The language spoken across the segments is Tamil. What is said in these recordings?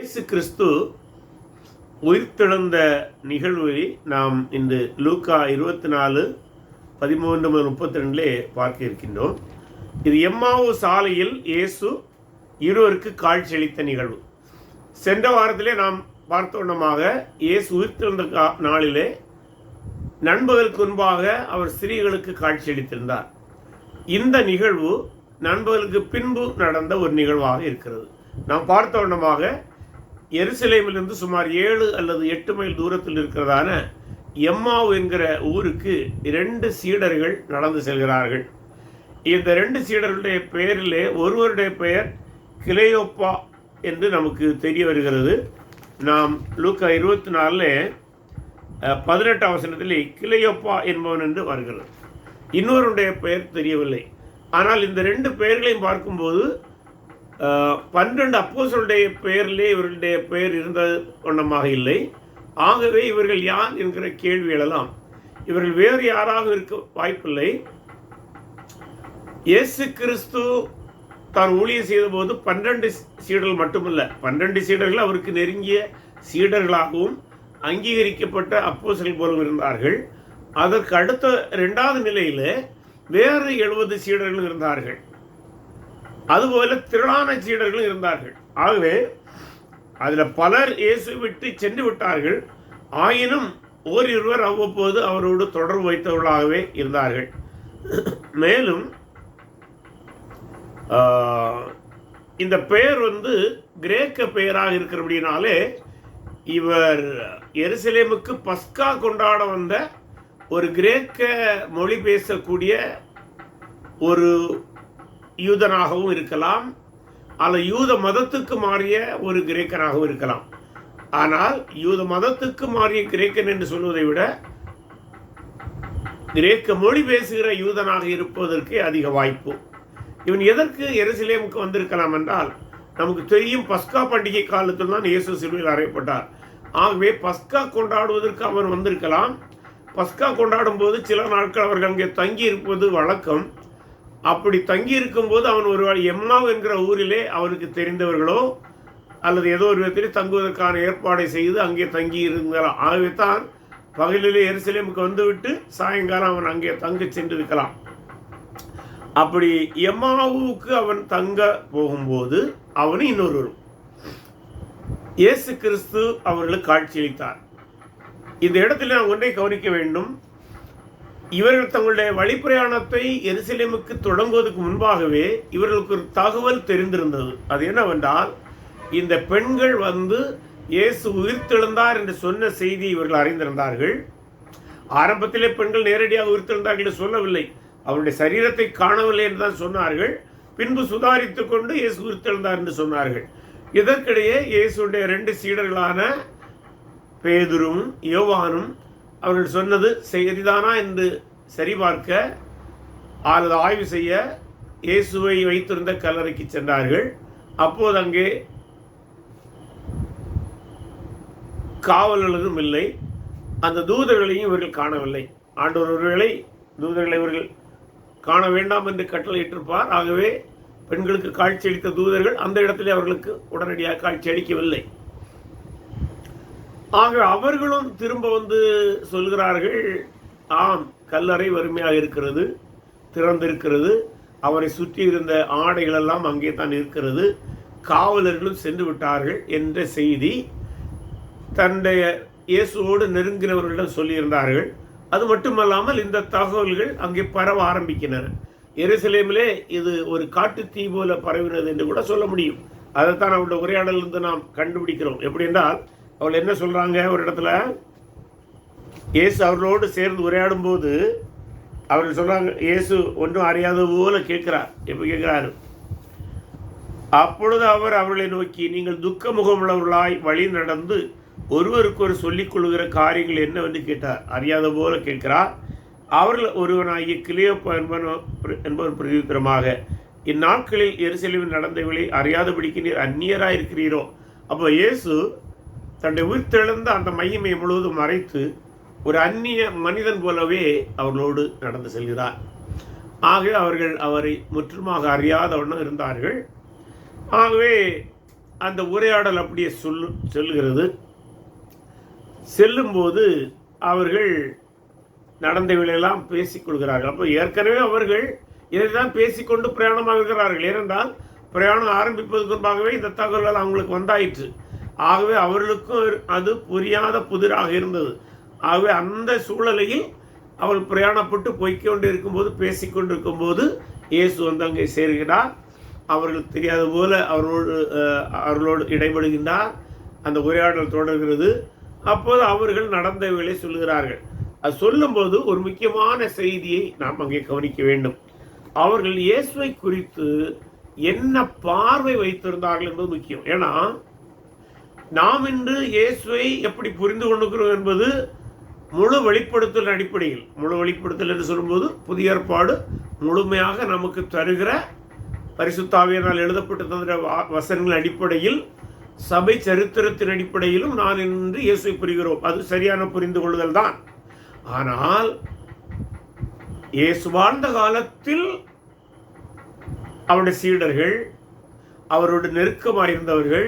இயேசு கிறிஸ்து உயிர்த்தெழுந்த நிகழ்வை நாம் இன்று லூக்கா 24:13-32 பார்க்க இருக்கின்றோம். இது எம்மாவு சாலையில் இயேசு இருவருக்கு காட்சியளித்த நிகழ்வு. சென்ற வாரத்திலே நாம் பார்த்தோன்னமாக இயேசு உயிர்த்தெழுந்த நாளிலே நண்பகலுக்கு முன்பாக அவர் ஸ்திரீகளுக்கு காட்சியளித்திருந்தார். இந்த நிகழ்வு நண்பகலுக்கு பின்பு நடந்த ஒரு நிகழ்வாக இருக்கிறது. நாம் பார்த்தோன்னமாக எருசலேமிலிருந்து சுமார் 7 அல்லது 8 மைல் தூரத்தில் இருக்கிறதான எம்மாவு என்கிற ஊருக்கு 2 சீடர்கள் நடந்து செல்கிறார்கள். இந்த 2 சீடர்களுடைய பெயரிலே ஒருவருடைய பெயர் கிளையோப்பா என்று நமக்கு தெரிய வருகிறது. நாம் லூக்கா 24:18 வசனத்திலே கிளையோப்பா என்பவன் என்று வருகிறது. இன்னொருடைய பெயர் தெரியவில்லை. ஆனால் இந்த 2 பெயர்களையும் பார்க்கும்போது 12 அப்போஸ்தலருடைய பெயரிலே இவர்களுடைய பெயர் இருந்த வண்ணமாக இல்லை. ஆகவே இவர்கள் யார் என்கிற கேள்வி எழலாம். இவர்கள் வேறு யாராக இருக்க வாய்ப்பில்லை. இயேசு கிறிஸ்து தான் ஊழியம் செய்த போது 12 சீடர்கள் மட்டுமல்ல, 12 சீடர்கள் அவருக்கு நெருங்கிய சீடர்களாகவும் அங்கீகரிக்கப்பட்ட அப்போஸ்தலர்கள் போலும் இருந்தார்கள். அதற்கு அடுத்த 2வது நிலையில் வேறு 70 சீடர்கள் இருந்தார்கள். அதுபோல திரளான சீடர்களும் இருந்தார்கள். ஆகவே அதில் பலர் இயேசு விட்டு சென்று விட்டார்கள். ஆயினும் ஓரிருவர் அவ்வப்போது அவரோடு தொடர்பு வைத்தவர்களாகவே இருந்தார்கள். மேலும் இந்த பெயர் கிரேக்க பெயராக இருக்கிறபடினாலே இவர் எருசலேமுக்கு பஸ்கா கொண்டாட வந்த ஒரு கிரேக்க மொழி பேசக்கூடிய ஒரு யூதனாகவும் இருக்கலாம், அல்லது யூத மதத்துக்கு மாறிய ஒரு கிரேக்கனாகவும் இருக்கலாம். ஆனால் யூத மதத்துக்கு மாறிய கிரேக்கன் என்று சொல்வதை விட கிரேக்க மொழி பேசுகிற யூதனாக இருப்பதற்கு அதிக வாய்ப்பு. இவன் எதற்கு எருசலேமுக்கு வந்திருக்கலாம் என்றால், நமக்கு தெரியும் பஸ்கா பண்டிகை காலத்தில் தான் இயேசு சிலுவையில் அறையப்பட்டார். ஆகவே பஸ்கா கொண்டாடுவதற்கு அவன் வந்திருக்கலாம். பஸ்கா கொண்டாடும் போது சில நாட்கள் அவர்கள் அங்கே தங்கி இருப்பது வழக்கம். அப்படி தங்கி இருக்கும்போது அவன் ஒரு எம்மாவு என்கிற ஊரிலே அவனுக்கு தெரிந்தவர்களோ அல்லது ஏதோ ஒரு விதத்திலே தங்குவதற்கான ஏற்பாடை செய்து அங்கே தங்கி இருந்தாலும். ஆகவே தான் பகலிலே எருசலேமுக்கு வந்துவிட்டு சாயங்காலம் அவன் அங்கே தங்க சென்றிருக்கலாம். அப்படி எம்மாவுக்கு அவன் தங்க போகும்போது அவனு இன்னொருவரும் இயேசு கிறிஸ்து அவர்களுக்கு காட்சியளித்தார். இந்த இடத்துல நாம் ஒன்றை கவனிக்க வேண்டும். இவர்கள் தங்களுடைய வழிப்பிரயாணத்தை எருசலேமுக்கு தொடங்குவதற்கு முன்பாகவே இவர்களுக்கு ஒரு தகவல் தெரிந்திருந்தது. அது என்னவென்றால், இந்த பெண்கள் இயேசு உயிர்த்தெழுந்தார் என்று சொன்ன செய்தி இவர்கள் அறிந்திருந்தார்கள். ஆரம்பத்திலே பெண்கள் நேரடியாக உயிர்த்தெழுந்தார்கள் என்று சொல்லவில்லை, அவருடைய சரீரத்தை காணவில்லை என்று தான் சொன்னார்கள். பின்பு சுதாரித்து கொண்டு இயேசு உயிர்த்தெழுந்தார் என்று சொன்னார்கள். இதற்கிடையே இயேசுடைய 2 சீடர்களான பேதுரும் யோவானும் அவர்கள் சொன்னது சரிதானா என்று சரிபார்க்க அல்லது ஆய்வு செய்ய இயேசுவை வைத்திருந்த கல்லறைக்கு சென்றார்கள். அப்போது அங்கே காவலர்களும் இல்லை, அந்த தூதர்களையும் இவர்கள் காணவில்லை. ஆண்டவர் ஒருவேளை தூதர்களை இவர்கள் காண வேண்டாம் என்று கட்டளையிட்டிருப்பார். ஆகவே பெண்களுக்கு காட்சியளித்த தூதர்கள் அந்த இடத்திலே அவர்களுக்கு உடனடியாக காட்சி அளிக்கவில்லை. ஆக அவர்களும் திரும்ப சொல்கிறார்கள், ஆம், கல்லறை வறுமையாக இருக்கிறது, திறந்திருக்கிறது, அவரை சுற்றி இருந்த ஆடைகள் எல்லாம் அங்கே தான் இருக்கிறது, காவலர்களும் சென்று விட்டார்கள் என்ற செய்தி தன்னுடைய இயேசுவோடு நெருங்கினவர்களிடம் சொல்லியிருந்தார்கள். அது மட்டுமல்லாமல் இந்த தகவல்கள் அங்கே பரவ ஆரம்பிக்கின்றன. எருசலேமிலே இது ஒரு காட்டு தீ போல பரவினது என்று கூட சொல்ல முடியும். அதைத்தான் அவருடைய உரையாடலிருந்து நாம் கண்டுபிடிக்கிறோம். எப்படி என்றால், அவள் என்ன சொல்கிறாங்க, ஒரு இடத்துல இயேசு அவர்களோடு சேர்ந்து உரையாடும் போது அவர்கள் சொல்கிறாங்க, இயேசு ஒன்றும் அறியாத போல கேட்கிறார். எப்போ கேட்கிறாரு? அப்பொழுது அவர் அவர்களை நோக்கி, நீங்கள் துக்க முகமுள்ளவர்களாய் வழி நடந்து ஒருவருக்கு ஒரு சொல்லிக் கொள்கிற காரியங்கள் என்னவென்று கேட்டார். அறியாத போல கேட்கிறார். அவர்கள் ஒருவனாகிய கிளையோப்பா என்பவன் பிரதியுத்தரமாக, இந்நாட்களில் எருசலேமில் நடந்தவர்களை அறியாதபடிக்கு நீர் அந்நியராக இருக்கிறீரோ. அப்போ இயேசு தன்னுடைய உயிர்த்தெழுந்த அந்த மகிமையை முழுவதும் மறைத்து ஒரு அந்நிய மனிதன் போலவே அவர்களோடு நடந்து செல்கிறார். ஆகவே அவர்கள் அவரை முற்றுமாக அறியாத வண்ணம் இருந்தார்கள். ஆகவே அந்த உரையாடல் அப்படியே செல்கிறது. செல்லும்போது அவர்கள் நடந்தவைகளெல்லாம் பேசிக்கொள்கிறார்கள். அப்போ ஏற்கனவே அவர்கள் இதைதான் பேசிக்கொண்டு பிரயாணமாக இருக்கிறார்கள். ஏனென்றால் பிரயாணம் ஆரம்பிப்பதற்கு முன்பாகவே இந்த தகவல்கள் அவங்களுக்கு வந்தாயிற்று. ஆகவே அவர்களுக்கும் அது புரியாத புதிராக இருந்தது. ஆகவே அந்த சூழலையில் அவள் பிரயாணப்பட்டு போய்க்கொண்டு இருக்கும்போது பேசிக்கொண்டிருக்கும் போது இயேசு வந்து அங்கே சேர்கிறார். அவர்கள் தெரியாத போல அவர்களோடு இடைபடுகின்றார். அந்த உரையாடல் தொடர்கிறது. அப்போது அவர்கள் நடந்தவைகளை சொல்லுகிறார்கள். அது சொல்லும்போது ஒரு முக்கியமான செய்தியை நாம் அங்கே கவனிக்க வேண்டும். அவர்கள் இயேசுவை குறித்து என்ன பார்வை வைத்திருந்தார்கள் என்பது முக்கியம். ஏன்னா நாம் இன்று இயேசுவை எப்படி புரிந்து கொண்டிருக்கிறோம் என்பது முழு வெளிப்படுத்தல் அடிப்படையில், முழு வெளிப்படுத்தல் என்று சொல்லும்போது புதிய ஏற்பாடு முழுமையாக நமக்கு தருகிற பரிசுத்த ஆவியினால் எழுதப்பட்டு தந்த வசனங்களின் அடிப்படையில், சபை சரித்திரத்தின் அடிப்படையிலும் நான் இன்று இயேசுவை புரிகிறோம். அது சரியான புரிந்து கொள்ளுதல் தான். ஆனால் இயேசு வாழ்ந்த காலத்தில் அவருடைய சீடர்கள், அவரோடு நெருக்கமாக இருந்தவர்கள்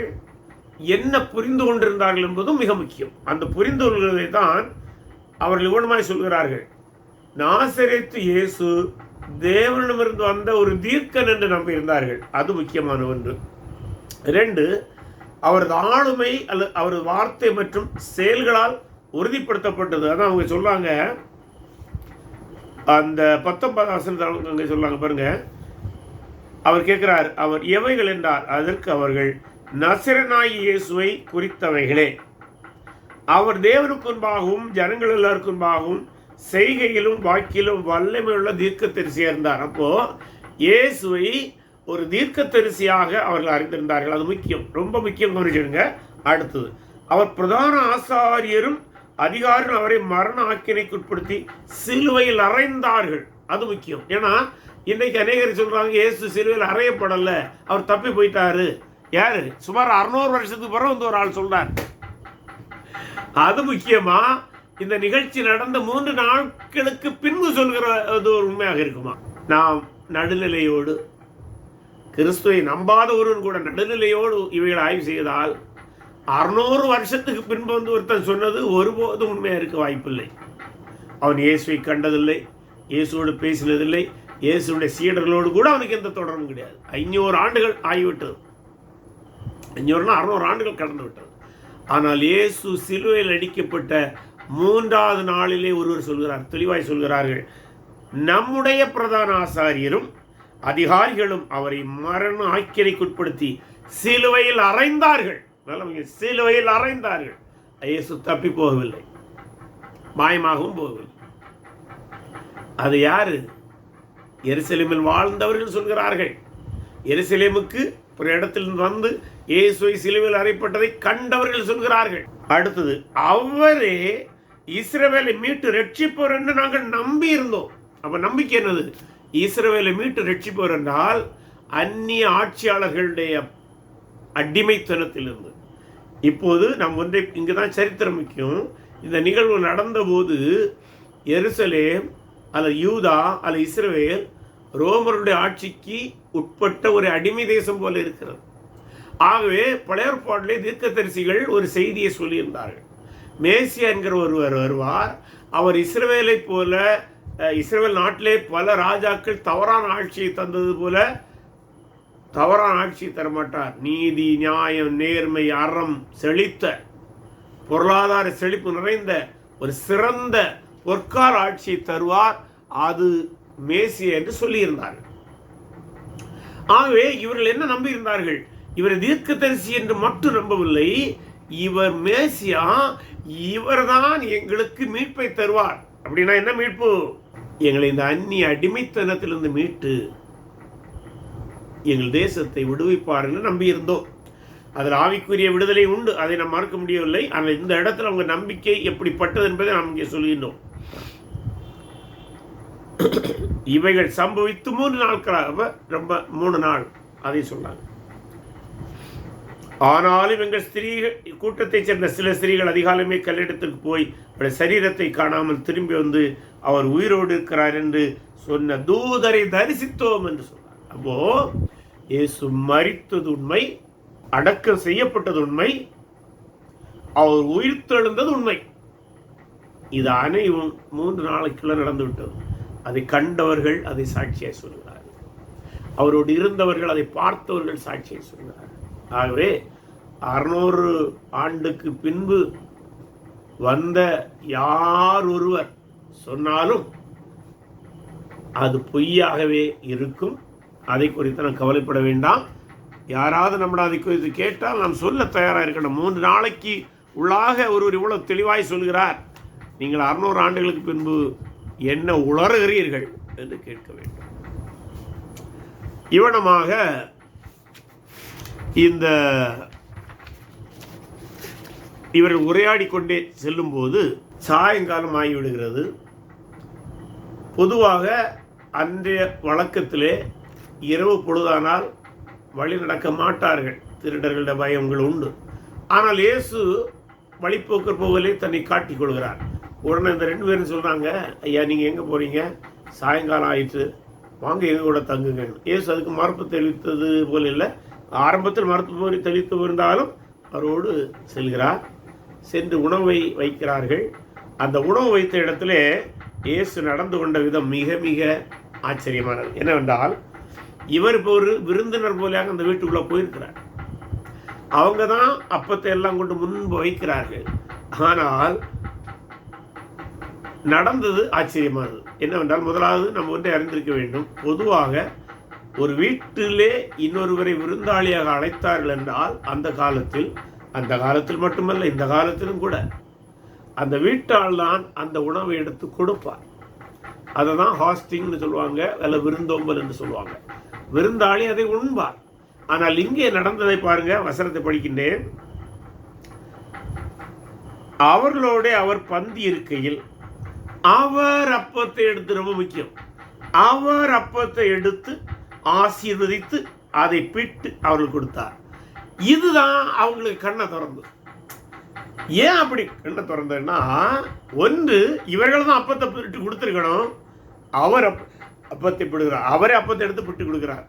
என்ன புரிந்து கொண்டிருந்தார்கள் என்பதும் மிக முக்கியம். அந்த புரிந்து கொள்வதை தான் அவர்கள் இவ்வளமாய் சொல்கிறார்கள். நாசரேத்து இயேசு தேவனிடமிருந்து வந்த ஒரு தீர்க்கன் என்று நம்பியிருந்தார்கள். அது முக்கியமான ஒன்று. 2, அவரது ஆளுமை அல்லது அவரது வார்த்தை மற்றும் செயல்களால் உறுதிப்படுத்தப்பட்டது. அதான் அவங்க சொல்லாங்க. அந்த 19 வசனத்தில் அங்கே சொல்லாங்க பாருங்க. அவர் கேட்கிறார், அவர் எவைகள் என்றார். அதற்கு அவர்கள் நசரேயனாகிய இயேசுவை குறித்தவைகளே. அவர் தேவனுக்கு முன்பாகவும் ஜனங்கள் எல்லாருக்கும் முன்பாகவும் செய்கையிலும் வாக்கிலும் வல்லமையுள்ள தீர்க்கதரிசியாக இருந்தார். அப்போ இயேசுவை ஒரு தீர்க்கதரிசியாக அவர்கள் அறிந்திருந்தார்கள். அது முக்கியம், ரொம்ப முக்கியம். கவனிச்சிடுங்க. அடுத்தது, அவர் பிரதான ஆசாரியரும் அதிகாரிகள் அவரை மரண ஆக்கினைக்கு உட்படுத்தி சிலுவையில் அறைந்தார்கள். அது முக்கியம். ஏன்னா இன்னைக்கு அநேகர் சொல்றாங்க இயேசு சிலுவையில் அறையப்படல, அவர் தப்பி போயிட்டாரு. யாரு? சுமார் 600 வருஷத்துக்கு பிறகு வந்து ஒரு ஆள் சொல்றார். அது முக்கியமா? இந்த நிகழ்ச்சி நடந்த 3 நாட்களுக்கு பின்பு சொல்கிறது ஒரு உண்மையாக இருக்குமா? நாம் நடுநிலையோடு, கிறிஸ்துவை நம்பாத ஒருவன் கூட நடுநிலையோடு இவைகளை ஆய்வு செய்தால் 600 வருஷத்துக்கு பின்பு வந்து ஒருத்தன் சொன்னது ஒருபோதும் உண்மையாக இருக்க வாய்ப்பில்லை. அவன் இயேசுவை கண்டதில்லை, இயேசுவோடு பேசினதில்லை, இயேசுடைய சீடர்களோடு கூட அவனுக்கு எந்த தொடர்பும் கிடையாது. 500 ஆண்டுகள் ஆகிவிட்டது. 500னா 600 ஆண்டுகள் கடந்து விட்டது. ஆனால் இயேசு சிலுவையில் அடிக்கப்பட்ட 3வது நாளிலே ஒருவர் சொல்கிறார், தெளிவாய் சொல்கிறார்கள், நம்முடைய பிரதான ஆசாரியரும் அதிகாரிகளும் அவரை மரண ஆக்கினைக்குட்படுத்தி சிலுவையில் அறைந்தார்கள். சிலுவையில் அறைந்தார்கள். இயேசு தப்பி போகவில்லை, மாயமாகவும் போகவில்லை. அது யாரு? எருசலேமில் வாழ்ந்தவர்கள் சொல்கிறார்கள். எருசலேமுக்கு ஒரு இடத்தில் வந்து இயேசுவை சிலுவையில் அறையப்பட்டதை கண்டவர்கள் சொல்கிறார்கள். அடுத்தது, அவரே இஸ்ரவேலை மீட்டு ரட்சிப்பவர் என்று நாங்கள் நம்பி இருந்தோம். அப்ப நம்பிக்கை என்னது? இஸ்ரவேலை மீட்டு ரட்சிப்பவர் என்றால் அந்நிய ஆட்சியாளர்களுடைய அடிமைத்தனத்திலிருந்து. இப்போது நம் ஒன்றை இங்குதான் சரித்திரம் முக்கியம். இந்த நிகழ்வு நடந்த போது எருசலேம் அல்லது யூதா அல்லது இஸ்ரவேல் ரோமருடைய ஆட்சிக்கு உட்பட்ட ஒரு அடிமை தேசம் போல இருக்கிறது. ஆகவே பழைய ஏற்பாட்டிலே தீர்க்கதரிசிகள் ஒரு செய்தியை சொல்லியிருந்தார்கள். மேசியா என்கிற ஒருவர் வருவார். அவர் இஸ்ரவேலை போல, இஸ்ரவேல் நாட்டிலே பல ராஜாக்கள் தவறான ஆட்சியை தந்தது போல தவறான ஆட்சியை தரமாட்டார். நீதி, நியாயம், நேர்மை, அறம் செழித்த, பொருளாதார செழிப்பு நிறைந்த ஒரு சிறந்த பொற்கால ஆட்சியை தருவார். அது மேசியா என்று சொல்லியிருந்தார்கள். ஆகவே இவர்கள் என்ன நம்பியிருந்தார்கள்? இவர் தீர்க்கதரிசி என்று மட்டும் நம்பவில்லை. இவர் மேசியா, இவர்தான் எங்களுக்கு மீட்பை தருவார். அப்படின்னா என்ன மீட்பு? எங்களை இந்த அந்நிய அடிமைத்தனத்திலிருந்து மீட்டு எங்கள் தேசத்தை விடுவிப்பார் என்று நம்பியிருந்தோம். அதில் ஆவிக்குரிய விடுதலை உண்டு, அதை நாம் மறக்க முடியவில்லை. ஆனால் இந்த இடத்துல அவங்க நம்பிக்கை எப்படிப்பட்டது என்பதை நாம் இங்கே சொல்கின்றோம். இவைகள் சம்பவித்து 3 நாட்களாக, ரொம்ப 3 நாள் அதை சொன்னாங்க. ஆனாலும் எங்கள் ஸ்திரீகள் கூட்டத்தைச் சேர்ந்த சில ஸ்திரீகள் அதிகாலமே கல்லிடத்துக்கு போய் அவருடைய சரீரத்தை காணாமல் திரும்பி வந்து அவர் உயிரோடு இருக்கிறார் என்று சொன்ன தூதரை தரிசித்தோம் என்று சொன்னார். அப்போ இயேசு மரித்தது உண்மை, அடக்கம் செய்யப்பட்டது உண்மை, அவர் உயிர்த்தெழுந்தது உண்மை. இது அனைவரும் 3 நாளைக்குள்ள நடந்து விட்டது. அதை கண்டவர்கள் அதை சாட்சியாக சொல்கிறார்கள். அவரோடு இருந்தவர்கள், அதை பார்த்தவர்கள் சாட்சியை சொல்கிறார்கள். ஆகவே 600 ஆண்டுக்கு பின்பு வந்த யார் ஒருவர் சொன்னாலும் அது பொய்யாகவே இருக்கும். அதை குறித்து நாம் கவலைப்பட வேண்டாம். யாராவது நம்மளை அதை குறித்து கேட்டால் நாம் சொல்ல தயாராக இருக்கணும். 3 நாளைக்கு உள்ளாக ஒருவர் இவ்வளவு தெளிவாய் சொல்கிறார், நீங்கள் 600 ஆண்டுகளுக்கு பின்பு என்ன உளறுகிறீர்கள் என்று கேட்க வேண்டும். இவனமாக இவர்கள் உரையாடி கொண்டே செல்லும் போது சாயங்காலம் ஆகிவிடுகிறது. பொதுவாக அன்றைய வழக்கத்திலே இரவு பொழுதானால் வழி நடக்க மாட்டார்கள், திருடர்கள பயங்கள் உண்டு. ஆனால் இயேசு வழிபோக்கர் போகலே தன்னை காட்டிக் கொள்கிறார். உடனே இந்த 2 பேரும் சொல்கிறாங்க, ஐயா நீங்கள் எங்கே போகிறீங்க, சாயங்காலம் ஆயிடுச்சு, வாங்க எங்கள் கூட தங்குங்க. இயேசு அதுக்கு மறுப்பு தெளித்தது போல் இல்லை. ஆரம்பத்தில் மறுப்பு தெளித்து இருந்தாலும் அவரோடு செல்கிறார். சென்று உணவை வைக்கிறார்கள். அந்த உணவு வைத்த இடத்துல இயேசு நடந்து கொண்ட விதம் மிக மிக ஆச்சரியமானது. என்னவென்றால், இவர் இப்போ ஒரு விருந்தினர் போலியாக அந்த வீட்டுக்குள்ளே போயிருக்கிறார். அவங்க தான் அப்பத்தை எல்லாம் கொண்டு முன்பு வைக்கிறார்கள். ஆனால் நடந்தது ஆச்சரியமானது. என்னவென்றால், முதலாவது நம்ம ஒன்றை அறிந்திருக்க வேண்டும். பொதுவாக ஒரு வீட்டிலே இன்னொருவரை விருந்தாளியாக அழைத்தார்கள் என்றால் அந்த காலத்தில் மட்டுமல்ல, இந்த காலத்திலும் கூட அந்த வீட்டால் தான் அந்த உணவை எடுத்து கொடுப்பார். அதை தான் ஹாஸ்டிங்னு சொல்லுவாங்க, அல்ல விருந்தோம்பல் என்று சொல்லுவாங்க. விருந்தாளி அதை உண்பார். ஆனால் இங்கே நடந்ததை பாருங்க, வசனத்தை படிக்கின்றேன். அவர்களோட அவர் பந்தி இருக்கையில் அவர் அப்பத்தை எடுத்து, ரொம்ப முக்கியம், அவர் அப்பத்தை எடுத்து ஆசீர்வதித்து அதை பிட்டு அவர்கள் கொடுத்தார். இதுதான் அவங்களுக்கு கண்ணை திறந்து. ஏன் அப்படி கண்ணை திறந்ததுன்னா, ஒன்று இவர்கள் தான் அப்பத்தை பிட்டு கொடுத்துருக்கணும், அவர் அப்பத்தை பிடுகிறார், அவரே அப்பத்தை எடுத்து பிட்டு கொடுக்கிறார்.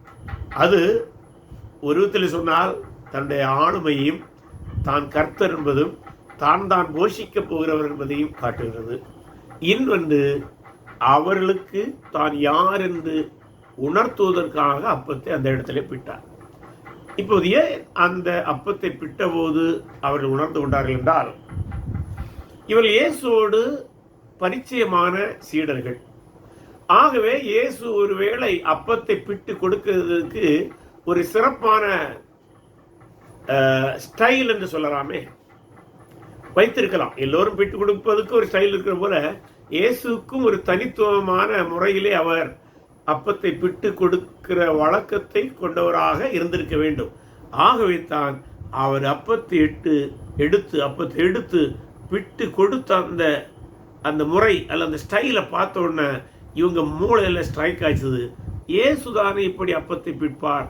அது ஒரு விதத்தில் சொன்னால் தன்னுடைய ஆளுமையும் தான் கர்த்தர் என்பதும் தான் போஷிக்கப் போகிறவர் என்பதையும் காட்டுகிறது. இன்னொன்று, அவர்களுக்கு தான் யார் என்று உணர்த்துவதற்காக அப்பத்தை அந்த இடத்துல பிட்டார். இப்போது ஏன் அந்த அப்பத்தை பிட்டபோது அவர்கள் உணர்ந்து கொண்டார்கள் என்றால், இவர்கள் இயேசுவோடு பரிச்சயமான சீடர்கள். ஆகவே இயேசு ஒருவேளை அப்பத்தை பிட்டு கொடுக்கிறதுக்கு ஒரு சிறப்பான ஸ்டைல் என்று சொல்லலாமே வைத்திருக்கலாம். எல்லோரும் பிட்டு கொடுப்பதற்கு ஒரு ஸ்டைல் இருக்கிற போல இயேசுக்கும் ஒரு தனித்துவமான முறையிலே அவர் அப்பத்தை பிட்டு கொடுக்கிற வழக்கத்தை கொண்டவராக இருந்திருக்க வேண்டும். ஆகவே தான் அவர் அப்பத்தை எடுத்து பிட்டு கொடுத்த அந்த முறை அல்ல அந்த ஸ்டைலை பார்த்த உடனே இவங்க மூளையில் ஸ்ட்ரைக் ஆயிடுச்சு, இயேசுதானே இப்படி அப்பத்தை பிட்பார்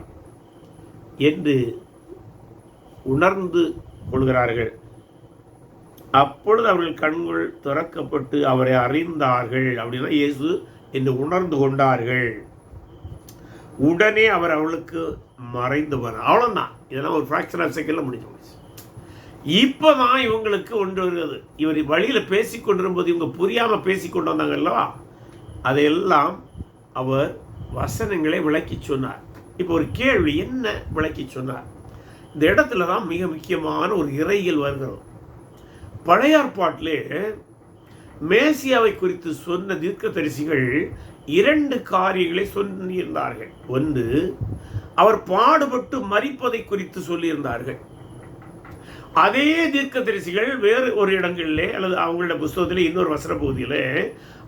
என்று உணர்ந்து கொள்கிறார்கள். அப்பொழுது அவர்கள் கண்கள் திறக்கப்பட்டு அவரை அறிந்தார்கள். அப்படின்னா இயேசு என்று உணர்ந்து கொண்டார்கள். உடனே அவர் அவளுக்கு மறைந்து போனார். அவ்வளோதான். இதெல்லாம் ஒரு ஃப்ராக்ஷன் ஆஃப் செகண்டில் முடிஞ்சு போச்சு. இப்போதான் இவங்களுக்கு ஒன்று வருகிறது. இவர் வழியில் பேசிக்கொண்டிருக்கும்போது இவங்க புரியாமல் பேசிக்கொண்டு வந்தாங்க அல்லவா, அதையெல்லாம் அவர் வசனங்களை விளக்கி சொன்னார். இப்போ ஒரு கேள்வி, என்ன விளக்கி சொன்னார்? இந்த இடத்துல தான் மிக முக்கியமான ஒரு இறையில் வருகிறோம். பழைய ஏற்பாட்டிலே மேசியாவை குறித்து சொன்ன தீர்க்கதரிசிகள் 2 காரியங்களை சொல்லியிருந்தார்கள். ஒன்று, அவர் பாடுபட்டு மரிப்பதை குறித்து சொல்லியிருந்தார்கள். அதே தீர்க்கதரிசிகள் வேறு ஒரு இடங்களிலே அல்லது அவங்களோட புஸ்தகத்திலே இன்னொரு வசன பகுதியிலே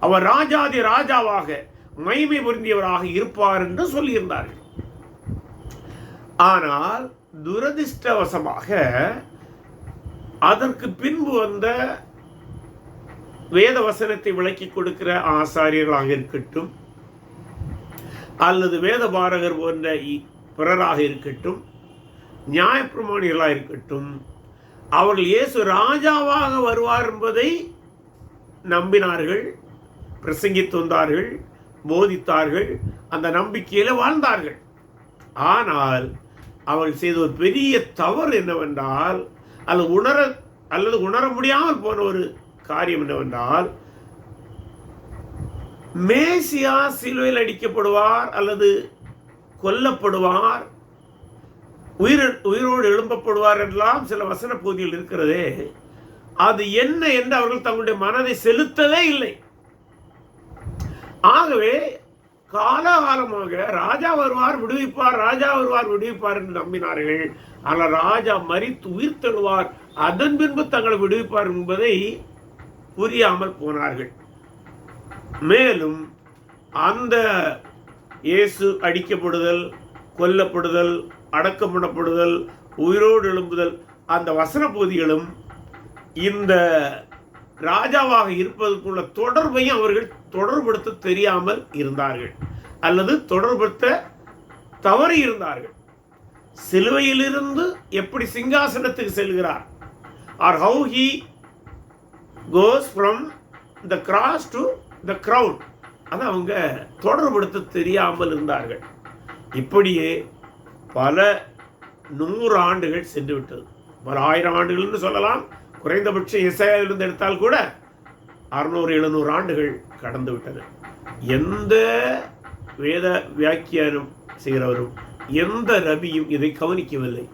அவர் ராஜாதி ராஜாவாக மகிமை பொருந்தியவராக இருப்பார் என்று சொல்லியிருந்தார்கள். ஆனால் துரதிர்ஷ்டவசமாக அதற்கு பின்பு வந்த வேத வசனத்தை விளக்கி கொடுக்கிற ஆசாரியர்களாக இருக்கட்டும் அல்லது வேத பாரகர் போன்ற பிறராக இருக்கட்டும், நியாயப்பிரமாணிகளாக இருக்கட்டும், அவர்கள் இயேசு ராஜாவாக வருவார் என்பதை நம்பினார்கள், பிரசங்கித்து வந்தார்கள், போதித்தார்கள், அந்த நம்பிக்கையில் வாழ்ந்தார்கள். ஆனால் அவர்கள் செய்த ஒரு பெரிய தவறு என்னவென்றால், அல்லது உணர முடியாமல் போன ஒரு காரியம் என்னவென்றால், மேசியா சிலுவையில் அடிக்கப்படுவார் அல்லது கொல்லப்படுவார், உயிரோடு எழும்பப்படுவார் என்றெல்லாம் சில வசன பகுதிகள் இருக்கிறதே, அது என்ன என்று அவர்கள் தங்களுடைய மனதை செலுத்தவே இல்லை. ஆகவே காலகாலமாக ராஜா வருவார் விடுவிப்பார், ராஜா வருவார் விடுவிப்பார் என்று நம்பினார்கள். ஆனால் ராஜா மரித்து உயிர் தழுவார், அதன் பின்பு தங்களை விடுவிப்பார் என்பதை புரியாமல் போனார்கள். மேலும் அந்த இயேசு அடிக்கப்படுதல், கொல்லப்படுதல், அடக்கம் பண்ணப்படுதல், உயிரோடு எழும்புதல், அந்த வசன பகுதிகளும் இந்த ராஜாவாக இருப்பதற்குள்ள தொடர்பையும் அவர்கள் தொடர்படுத்த தெரியாமல் இருந்தார்கள், அல்லது தொடர்படுத்த தவறி இருந்தார்கள். சிலுவையிலிருந்து எப்படி சிங்காசனத்துக்கு செல்கிறார், or how he goes from the cross to the crown, அதை அவங்க தொடர்படுத்த தெரியாமல் இருந்தார்கள். இப்படியே பல 100 ஆண்டுகள் சென்று விட்டது, பல 1000 ஆண்டுகள்னு சொல்லலாம். குறைந்தபட்சம் எசாயாவிலிருந்து எடுத்தால் கூட 600-700 ஆண்டுகள் கடந்து விட்டன. எந்த வேத வியாக்கியானம் செய்கிறவரும் எந்த ரபியும் இதை கவனிக்கவில்லை.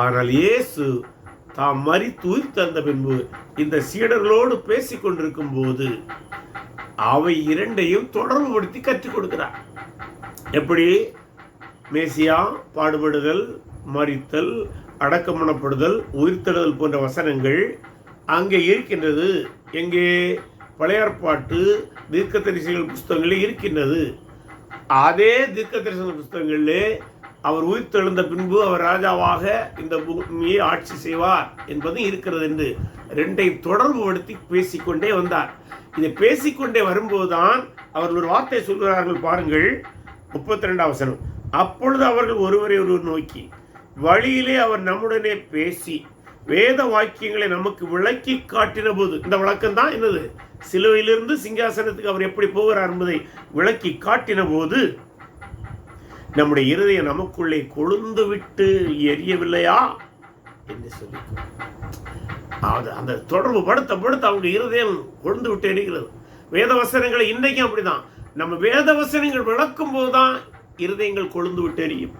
ஆனால் இயேசு தாம் மரித்து உயிர் தந்த பின்பு இந்த சீடர்களோடு பேசிக் கொண்டிருக்கும் போது அவை இரண்டையும் தொடர்புபடுத்தி கற்றுக் கொடுக்கிறார். எப்படி மேசியா பாடுபடுதல், மரித்தல், அடக்கமணப்படுதல், உயிர்த்தெழுதல் போன்ற வசனங்கள் அங்கே இருக்கின்றது. எங்கே? பழைய ஏற்பாட்டு தீர்க்கதரிசிகள் புஸ்தகங்களில் இருக்கின்றது. அதே தீர்க்கதரிசன புஸ்தகங்களிலே அவர் உயிர்த்தெழுந்த பின்பு அவர் ராஜாவாக இந்த பூமியை ஆட்சி செய்வார் என்பதும் இருக்கிறது என்று ரெண்டையும் தொடர்புபடுத்தி பேசிக்கொண்டே வந்தார். இதை பேசிக்கொண்டே வரும்போதுதான் அவர்கள் ஒரு வார்த்தை சொல்கிறார்கள். பாருங்கள், 32 வசனம். அப்பொழுது அவர்கள் ஒருவரை ஒருவர் நோக்கி, வழியிலே அவர் நம்முடனே பேசி வேத வாக்கியங்களை நமக்கு விளக்கி காட்டின போது, இந்த விளக்கம் தான் என்னது, சிலுவையிலிருந்து சிங்காசனத்துக்கு அவர் எப்படி போகிறார் என்பதை விளக்கி காட்டின போது நம்முடைய இருதயம் நமக்குள்ளே கொழுந்து விட்டு எரியவில்லையா என்று சொல்லி அந்த தொடர்பு படுத்த அவங்க இருதயம் கொழுந்து விட்டு எரிகிறது. வேத வசனங்களை இன்றைக்கும் அப்படிதான். நம்ம வேத வசனங்கள் விளக்கும் போதுதான் இருதயங்கள் கொழுந்து விட்டு எரியும்,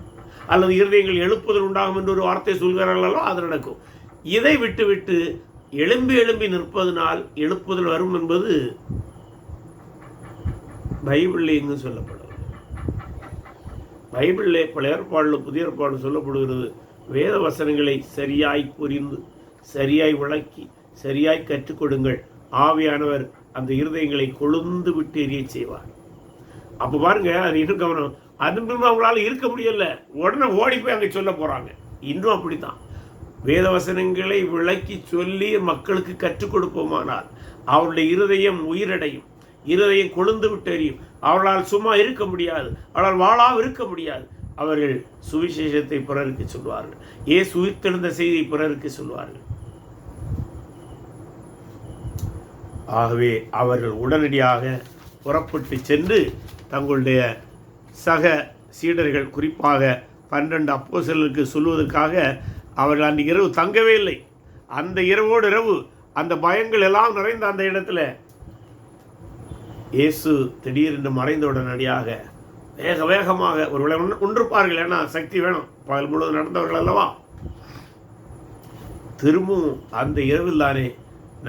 அல்லது இருதயங்கள் எழுப்புதல் உண்டாகும் என்று ஒரு வார்த்தை சொல்கிறார்களோ அது நடக்கும். இதை விட்டு எழும்பி நிற்பதனால் எழுப்புதல் வரும் என்பது பைபிளில் எங்கும் சொல்லப்படும். பைபிளிலே பல ஏற்பாடுல புதிய ஏற்பாடு சொல்லப்படுகிறது. வேத வசனங்களை சரியாய் புரிந்து சரியாய் விளக்கி சரியாய் கற்றுக் கொடுங்கள், ஆவியானவர் அந்த இருதயங்களை கொழுந்து விட்டு எரிய செய்வார். அப்போ பாருங்க, அது இன்னும் கவனம். அது அவங்களால இருக்க முடியல, உடனே ஓடி போய் அங்கே சொல்ல போறாங்க. இன்னும் அப்படித்தான். வேதவசனங்களை விளக்கி சொல்லி மக்களுக்கு கற்றுக் கொடுப்போமானால் அவருடைய இருதயம் உயிரடையும், இருதயம் கொழுந்து விட்டு எரியும். அவர்களால் சும்மா இருக்க முடியாது, அவர்களால் வாழாமல் இருக்க முடியாது. அவர்கள் சுவிசேஷத்தை பிறருக்கு சொல்வார்கள், இயேசு உயிர்த்தெழுந்த செய்தியை பிறருக்கு சொல்வார்கள். ஆகவே அவர்கள் உடனடியாக புறப்பட்டு சென்று தங்களுடைய சக சீடர்கள், குறிப்பாக 12 அப்போஸ்தலருக்கு சொல்வதற்காக அவர்கள் அன்றைக்கு இரவு தங்கவே இல்லை. அந்த இரவோடு இரவு அந்த பயங்கள் எல்லாம் நிறைந்த அந்த இடத்துல இயேசு திடீரென்று மறைந்த உடனடியாக வேகமாக ஒரு ஒன்றுப்பார்கள். ஏன்னா சக்தி வேணும், பகல் முழுவதும் நடந்தவர்கள் அல்லவா. திரும்பவும் அந்த இரவில் தானே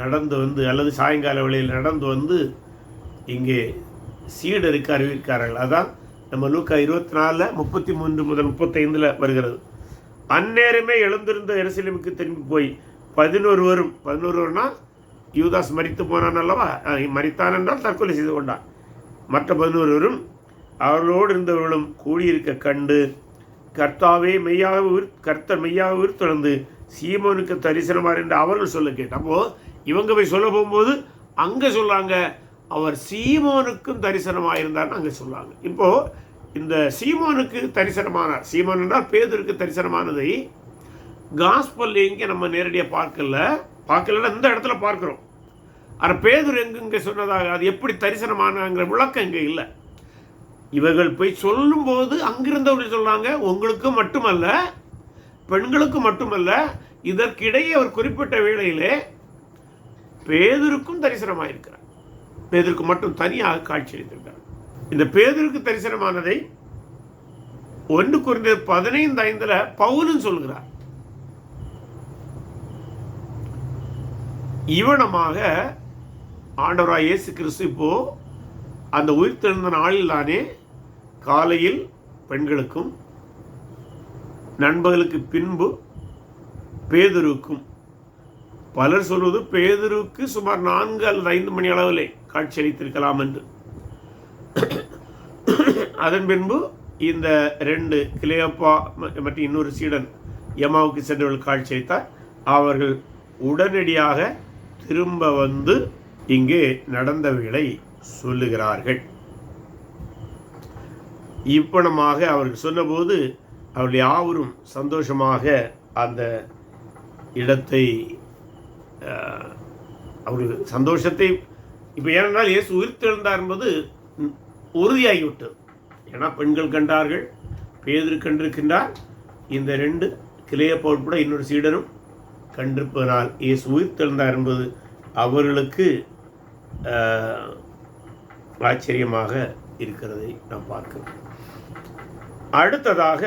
நடந்து வந்து, அல்லது சாயங்கால வேளையில் நடந்து வந்து இங்கே சீடருக்கு அறிவிக்கிறார்கள். அதான் நம்ம லூக்கா 24:33 முதல் 35 வருகிறது. அந்நேரமே எழுந்திருந்த எருசலேமுக்கு திரும்பி போய் 11 யூதாஸ் மரித்து போனான் அல்லவா, மரித்தான் என்றால் தற்கொலை செய்து கொண்டான். மற்ற 11 அவர்களோடு இருந்தவர்களும் கூடியிருக்க கண்டு, கர்த்தர் மெய்யாக உயிர்த்தெழுந்து சீமோனுக்கு தரிசனமார் என்று அவர்கள் சொல்ல கேட்டார். அப்போ இவங்க போய் சொல்ல போகும்போது அங்கே சொல்றாங்க, அவர் சீமோனுக்கும் தரிசனமாயிருந்தார்னு அங்கே சொல்லுவாங்க. இப்போ இந்த சீமோனுக்கு தரிசனமானார், சீமோன் என்றால் பேதுருக்கு தரிசனமானதை காஸ்பல் எங்கே நம்ம நேரடியாக பார்க்கலன்னா இந்த இடத்துல பார்க்குறோம். ஆனால் பேதுரு எங்கே சொன்னதாக, அது எப்படி தரிசனமானாங்கிற விளக்கம் இங்கே இல்லை. இவர்கள் போய் சொல்லும்போது அங்கிருந்தவர்கள் சொல்கிறாங்க, உங்களுக்கு மட்டுமல்ல பெண்களுக்கு மட்டுமல்ல, இதற்கிடையே அவர் குறிப்பிட்ட வேளையிலே பேதுருக்கும் தரிசனமாயிருக்கிறார். பேதுருக்கு மட்டும் தனியாக காட்சி அளித்திருக்கிறார். இந்த பேதுருக்கு தரிசனமானதை 1 கொரிந்தியர் 15:5 பவுலும் சொல்கிறார். இவனமாக ஆண்டவராய் இயேசு கிறிஸ்து இப்போ அந்த உயிர்த்தெழுந்த நாளில் தானே காலையில் பெண்களுக்கும் நண்பகலுக்கு பின்பு பேதுருக்கும், பலர் சொல்வது பேதுருக்கு சுமார் 4 அல்லது 5 மணி அளவிலே காட்சி அளித்திருக்கலாம் என்று. அதன் பின்பு இந்த 2 கிளேயோப்பா மற்றும் இன்னொரு சீடன் எம்மாவுக்கு சென்றவர்கள் காட்சி அளித்தார். அவர்கள் உடனடியாக திரும்ப வந்து இங்கே நடந்தவைகளை சொல்லுகிறார்கள். இப்பணமாக அவர்கள் சொன்னபோது அவர்கள் யாவரும் சந்தோஷமாக அந்த இடத்தை அவர்கள் சந்தோஷத்தை இப்போ ஏனென்றால் இயேசு உயிர்த்தெழுந்தார் என்பது உறுதியாகிவிட்டது. ஏன்னா பெண்கள் கண்டார்கள், பேதுரு கண்டிருக்கின்றார், இந்த 2 கிளேயோப்பா உட்பட இன்னொரு சீடனும் கண்டிருப்பதனால் இயேசு உயிர்த்தெழுந்தார் என்பது அவர்களுக்கு ஆச்சரியமாக இருக்கிறதை நாம் பார்க்கிறோம். அடுத்ததாக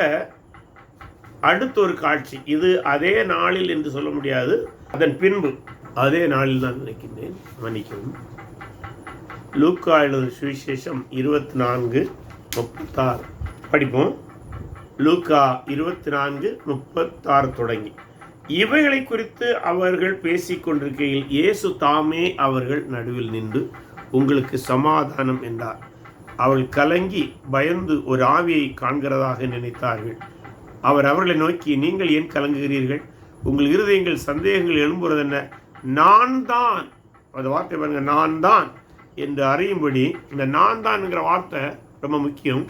அடுத்த ஒரு காட்சி, இது அதே நாளில் என்று சொல்ல முடியாது, அதன் பின்பு அதே நாளில் நான் நினைக்கின்றேன், மன்னிக்கவும். லூக்கா எழுதின சுவிசேஷம் 24:36 படிப்போம். லூக்கா 24:36 தொடங்கி, இவைகளை குறித்து அவர்கள் பேசிக்கொண்டிருக்கையில் இயேசு தாமே அவர்கள் நடுவில் நின்று உங்களுக்கு சமாதானம் என்றார். அவர்கள் கலங்கி பயந்து ஒரு ஆவியை காண்கிறதாக நினைத்தார்கள். அவர் அவர்களை நோக்கி, நீங்கள் ஏன் கலங்குகிறீர்கள்? உங்கள் இருதயங்கள் சந்தேகங்கள் எழும்புறது என்ன? நான் தான், அந்த வார்த்தை பாருங்க, நான் தான் என்று அறியும்படி. இந்த நான் தான் என்கிற வார்த்தை ரொம்ப முக்கியம்.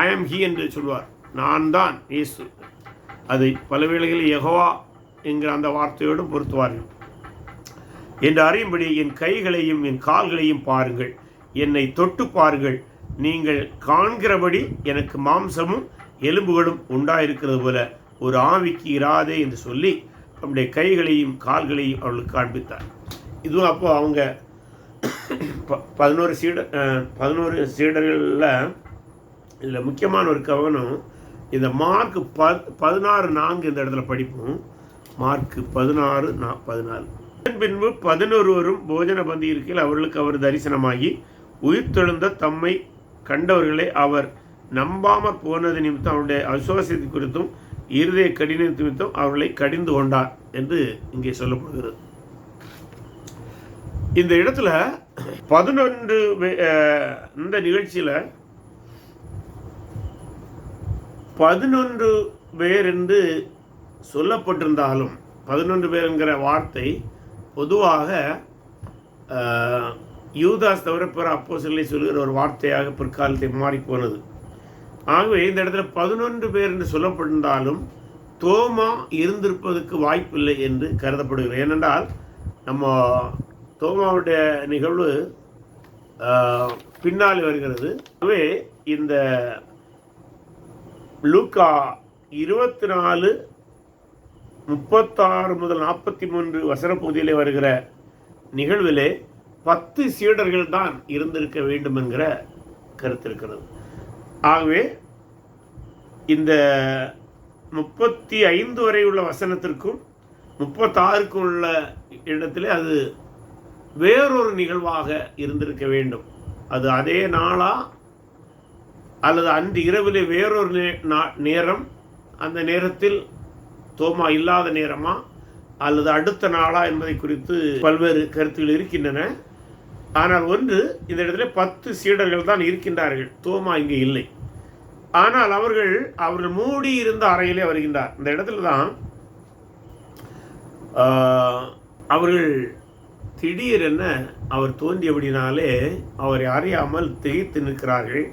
ஐ ஆம் ஹி என்று சொல்வார். நான் தான் இயேசு. அதை பல வேளைகளில் யெகோவா என்கிற அந்த வார்த்தையோடு பொருத்துவார்கள். என்று அறியும்படி என் கைகளையும் என் கால்களையும் பாருங்கள், என்னை தொட்டு பாருங்கள். நீங்கள் காண்கிறபடி எனக்கு மாம்சமும் எலும்புகளும் உண்டாயிருக்கிறது போல ஒரு ஆவிக்கு இராதே என்று சொல்லி நம்முடைய கைகளையும் கால்களையும் அவர்களுக்கு காண்பித்தார். இதுவும் அப்போ அவங்க 11 சீடர்களில் இதில் முக்கியமான ஒரு கவனம், இந்த மார்க் 16:4 இந்த இடத்துல படிப்போம். மார்க் 16:14. பின்பு 11 போஜன பந்தி இருக்கையில் அவர்களுக்கு அவர் தரிசனமாகி உயிர்த்தெழுந்த தம்மை கண்டவர்களை அவர் நம்பாமற் போனது நிமித்தம் அவருடைய அவிசுவாசத்தை குறித்தும் இருதய கடின நிமித்தம் அவர்களை கடிந்து கொண்டார் என்று இங்கே சொல்லப்படுகிறது. இந்த இடத்துல 11 இந்த நிகழ்ச்சியில் 11 பேர் என்று சொல்லப்பட்டிருந்தாலும் 11 பேருங்கிற வார்த்தை பொதுவாக யூதாஸ் தவிர பிற அப்போஸ்தலரை சொல்கிற ஒரு வார்த்தையாக பிற்காலத்தில் மாறிப்போனது. ஆகவே இந்த இடத்துல 11 பேர் என்று சொல்லப்பட்டிருந்தாலும் தோமா இருந்திருப்பதற்கு வாய்ப்பில்லை என்று கருதப்படுகிறது. ஏனென்றால் நம்ம தோமாவுடைய நிகழ்வு பின்னால் வருகிறது. ஆகவே இந்த லூக்கா 24:36 முதல் 43 வசன பகுதியிலே வருகிற நிகழ்விலே 10 சீடர்கள் தான் இருந்திருக்க வேண்டும் என்கிற கருத்து இருக்கிறது. ஆகவே இந்த 35 வரை உள்ள வசனத்திற்கும் 36க்கும் உள்ள இடத்திலே அது வேறொரு நிகழ்வாக இருந்திருக்க வேண்டும். அது அதே நாளா அல்லது அன்று இரவிலே வேறொரு நேரம், அந்த நேரத்தில் தோமா இல்லாத நேரமா அல்லது அடுத்த நாளா என்பதை குறித்து பல்வேறு கருத்துகள் இருக்கின்றன. ஆனால் ஒன்று, இந்த இடத்துல 10 சீடர்கள் தான் இருக்கின்றார்கள், தோமா இங்கே இல்லை. ஆனால் அவர்கள் மூடி இருந்த அறையிலே வருகின்றார். இந்த இடத்துல தான் அவர்கள் திடீரென அவர் தோன்றியபடினாலே அவரை அறியாமல் திகைத்து நிற்கிறார்கள்.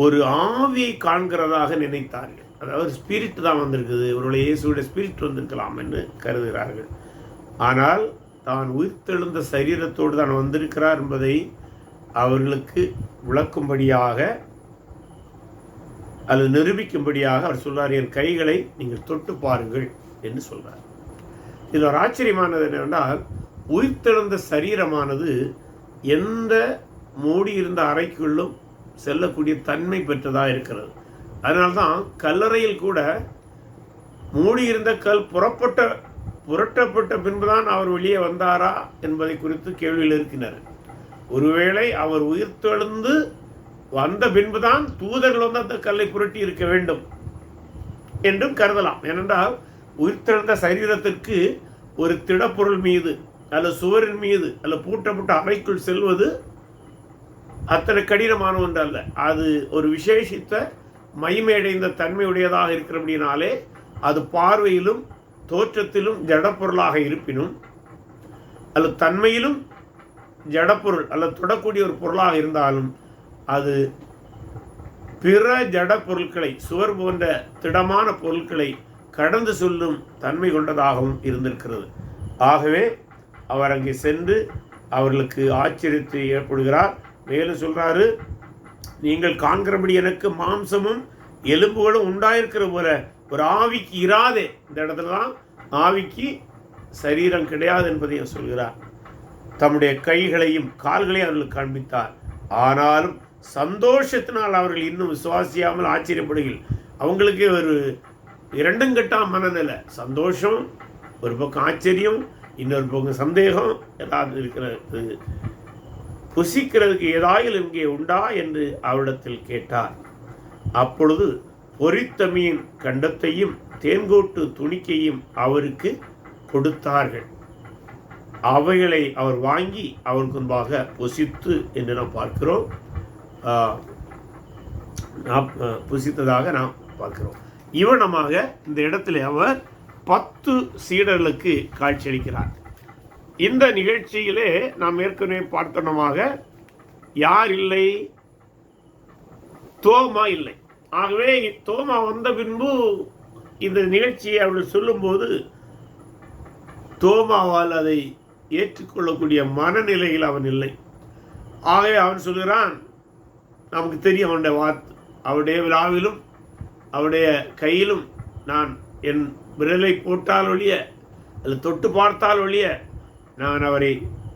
ஒரு ஆவியை காண்கிறதாக நினைத்தார்கள். அதாவது ஸ்பிரிட் தான் வந்திருக்குது, இவருடைய இயேசுடைய ஸ்பிரிட் வந்திருக்கலாம் என்று கருதுகிறார்கள். ஆனால் தான் உயிர்த்தெழுந்த சரீரத்தோடு தான் வந்திருக்கிறார் என்பதை அவர்களுக்கு விளக்கும்படியாக அது நிரூபிக்கும்படியாக அவர் சொல்றார், என் கைகளை நீங்கள் தொட்டு பாருங்கள் என்று சொல்றார். இதில் ஒரு ஆச்சரியமானது என்னவென்றால், உயிர்த்தெழுந்த சரீரமானது எந்த மூடியிருந்த அறைக்குள்ளும் செல்லக்கூடிய தன்மை பெற்றதாக இருக்கிறது. அதனால்தான் கல்லறையில் கூட மூடியிருந்த கல் புரட்டப்பட்ட பின்புதான் அவர் வெளியே வந்தாரா என்பதை குறித்து கேள்வியில் இருக்கிறார். ஒருவேளை அவர் உயிர்த்தெழுந்து வந்த பின்புதான் தூதர்கள் வந்து அந்த கல்லை புரட்டி இருக்க வேண்டும் என்றும் கருதலாம். ஏனென்றால் உயிர்த்தெழுந்த சரீரத்திற்கு ஒரு திடப்பொருள் மீது அல்ல சுவரின் மீது அல்ல பூட்டப்பட்ட அறைக்குள் செல்வது அத்தனை கடினமான ஒன்று அல்ல. அது ஒரு விசேஷித்த மகிமையடைந்த தன்மையுடையதாக இருக்கிறபடினாலே அது பார்வையிலும் தோற்றத்திலும் ஜடப்பொருளாக இருப்பினும் அல்லது தன்மையிலும் ஜடப்பொருள் அல்லது தொடக்கூடிய ஒரு பொருளாக இருந்தாலும் அது பிற ஜட பொருட்களை சுவர் போன்ற திடமான பொருட்களை கடந்து சொல்லும் தன்மை கொண்டதாகவும் இருந்திருக்கிறது. ஆகவே அவர் அங்கே சென்று அவர்களுக்கு ஆச்சரியத்தை ஏற்படுகிறார். மேலும் சொல்றாரு, நீங்கள் காண்கிறபடி எனக்கு மாம்சமும் எலும்புகளும் உண்டாயிருக்கிற போல ஒரு ஆவிக்கு இராதே. இந்த இடத்துல தான் ஆவிக்கு சரீரம் கிடையாது என்பதையும் சொல்கிறார். தம்முடைய கைகளையும் கால்களையும் அவர்களுக்கு காண்பித்தார். ஆனாலும் சந்தோஷத்தினால் அவர்கள் இன்னும் விசுவாசியாமல் ஆச்சரியப்படுகிறார்கள். அவங்களுக்கு ஒரு இரண்டும் கட்டாம் மனநிலை, சந்தோஷம் ஒரு பக்கம், ஆச்சரியம் இன்னொரு பக்கம், சந்தேகம் ஏதாவது இருக்கிறது. புசிக்கிறதுக்கு ஏதாயில் இங்கே உண்டா என்று அவரிடத்தில் கேட்டார். அப்பொழுது பொரித்த மீன் கண்டத்தையும் தேன்கோட்டு துணிக்கையும் அவருக்கு கொடுத்தார்கள். அவைகளை அவர் வாங்கி அவருக்கு முன்பாக புசித்து என்று நாம் பார்க்கிறோம், புசித்ததாக நாம் பார்க்கிறோம். இவனமாக இந்த இடத்துல அவர் 10 சீடர்களுக்கு காட்சியளிக்கிறார். இந்த நிகழ்ச்சியிலே நாம் ஏற்கனவே பார்த்தனமாக யார் இல்லை? தோமா இல்லை. ஆகவே தோமா வந்த பின்பு இந்த நிகழ்ச்சியை அவர்கள் சொல்லும்போது தோமாவால் அதை ஏற்றுக்கொள்ளக்கூடிய மனநிலையில் அவன் இல்லை. ஆகவே அவன் சொல்கிறான், நமக்கு தெரியும் அவனுடைய வார்த்தை, அவருடைய விழாவிலும் அவருடைய கையிலும் நான் என் விரலை போட்டால் ஒழிய அல்லது தொட்டு பார்த்தால் ஒழிய நான் அவரை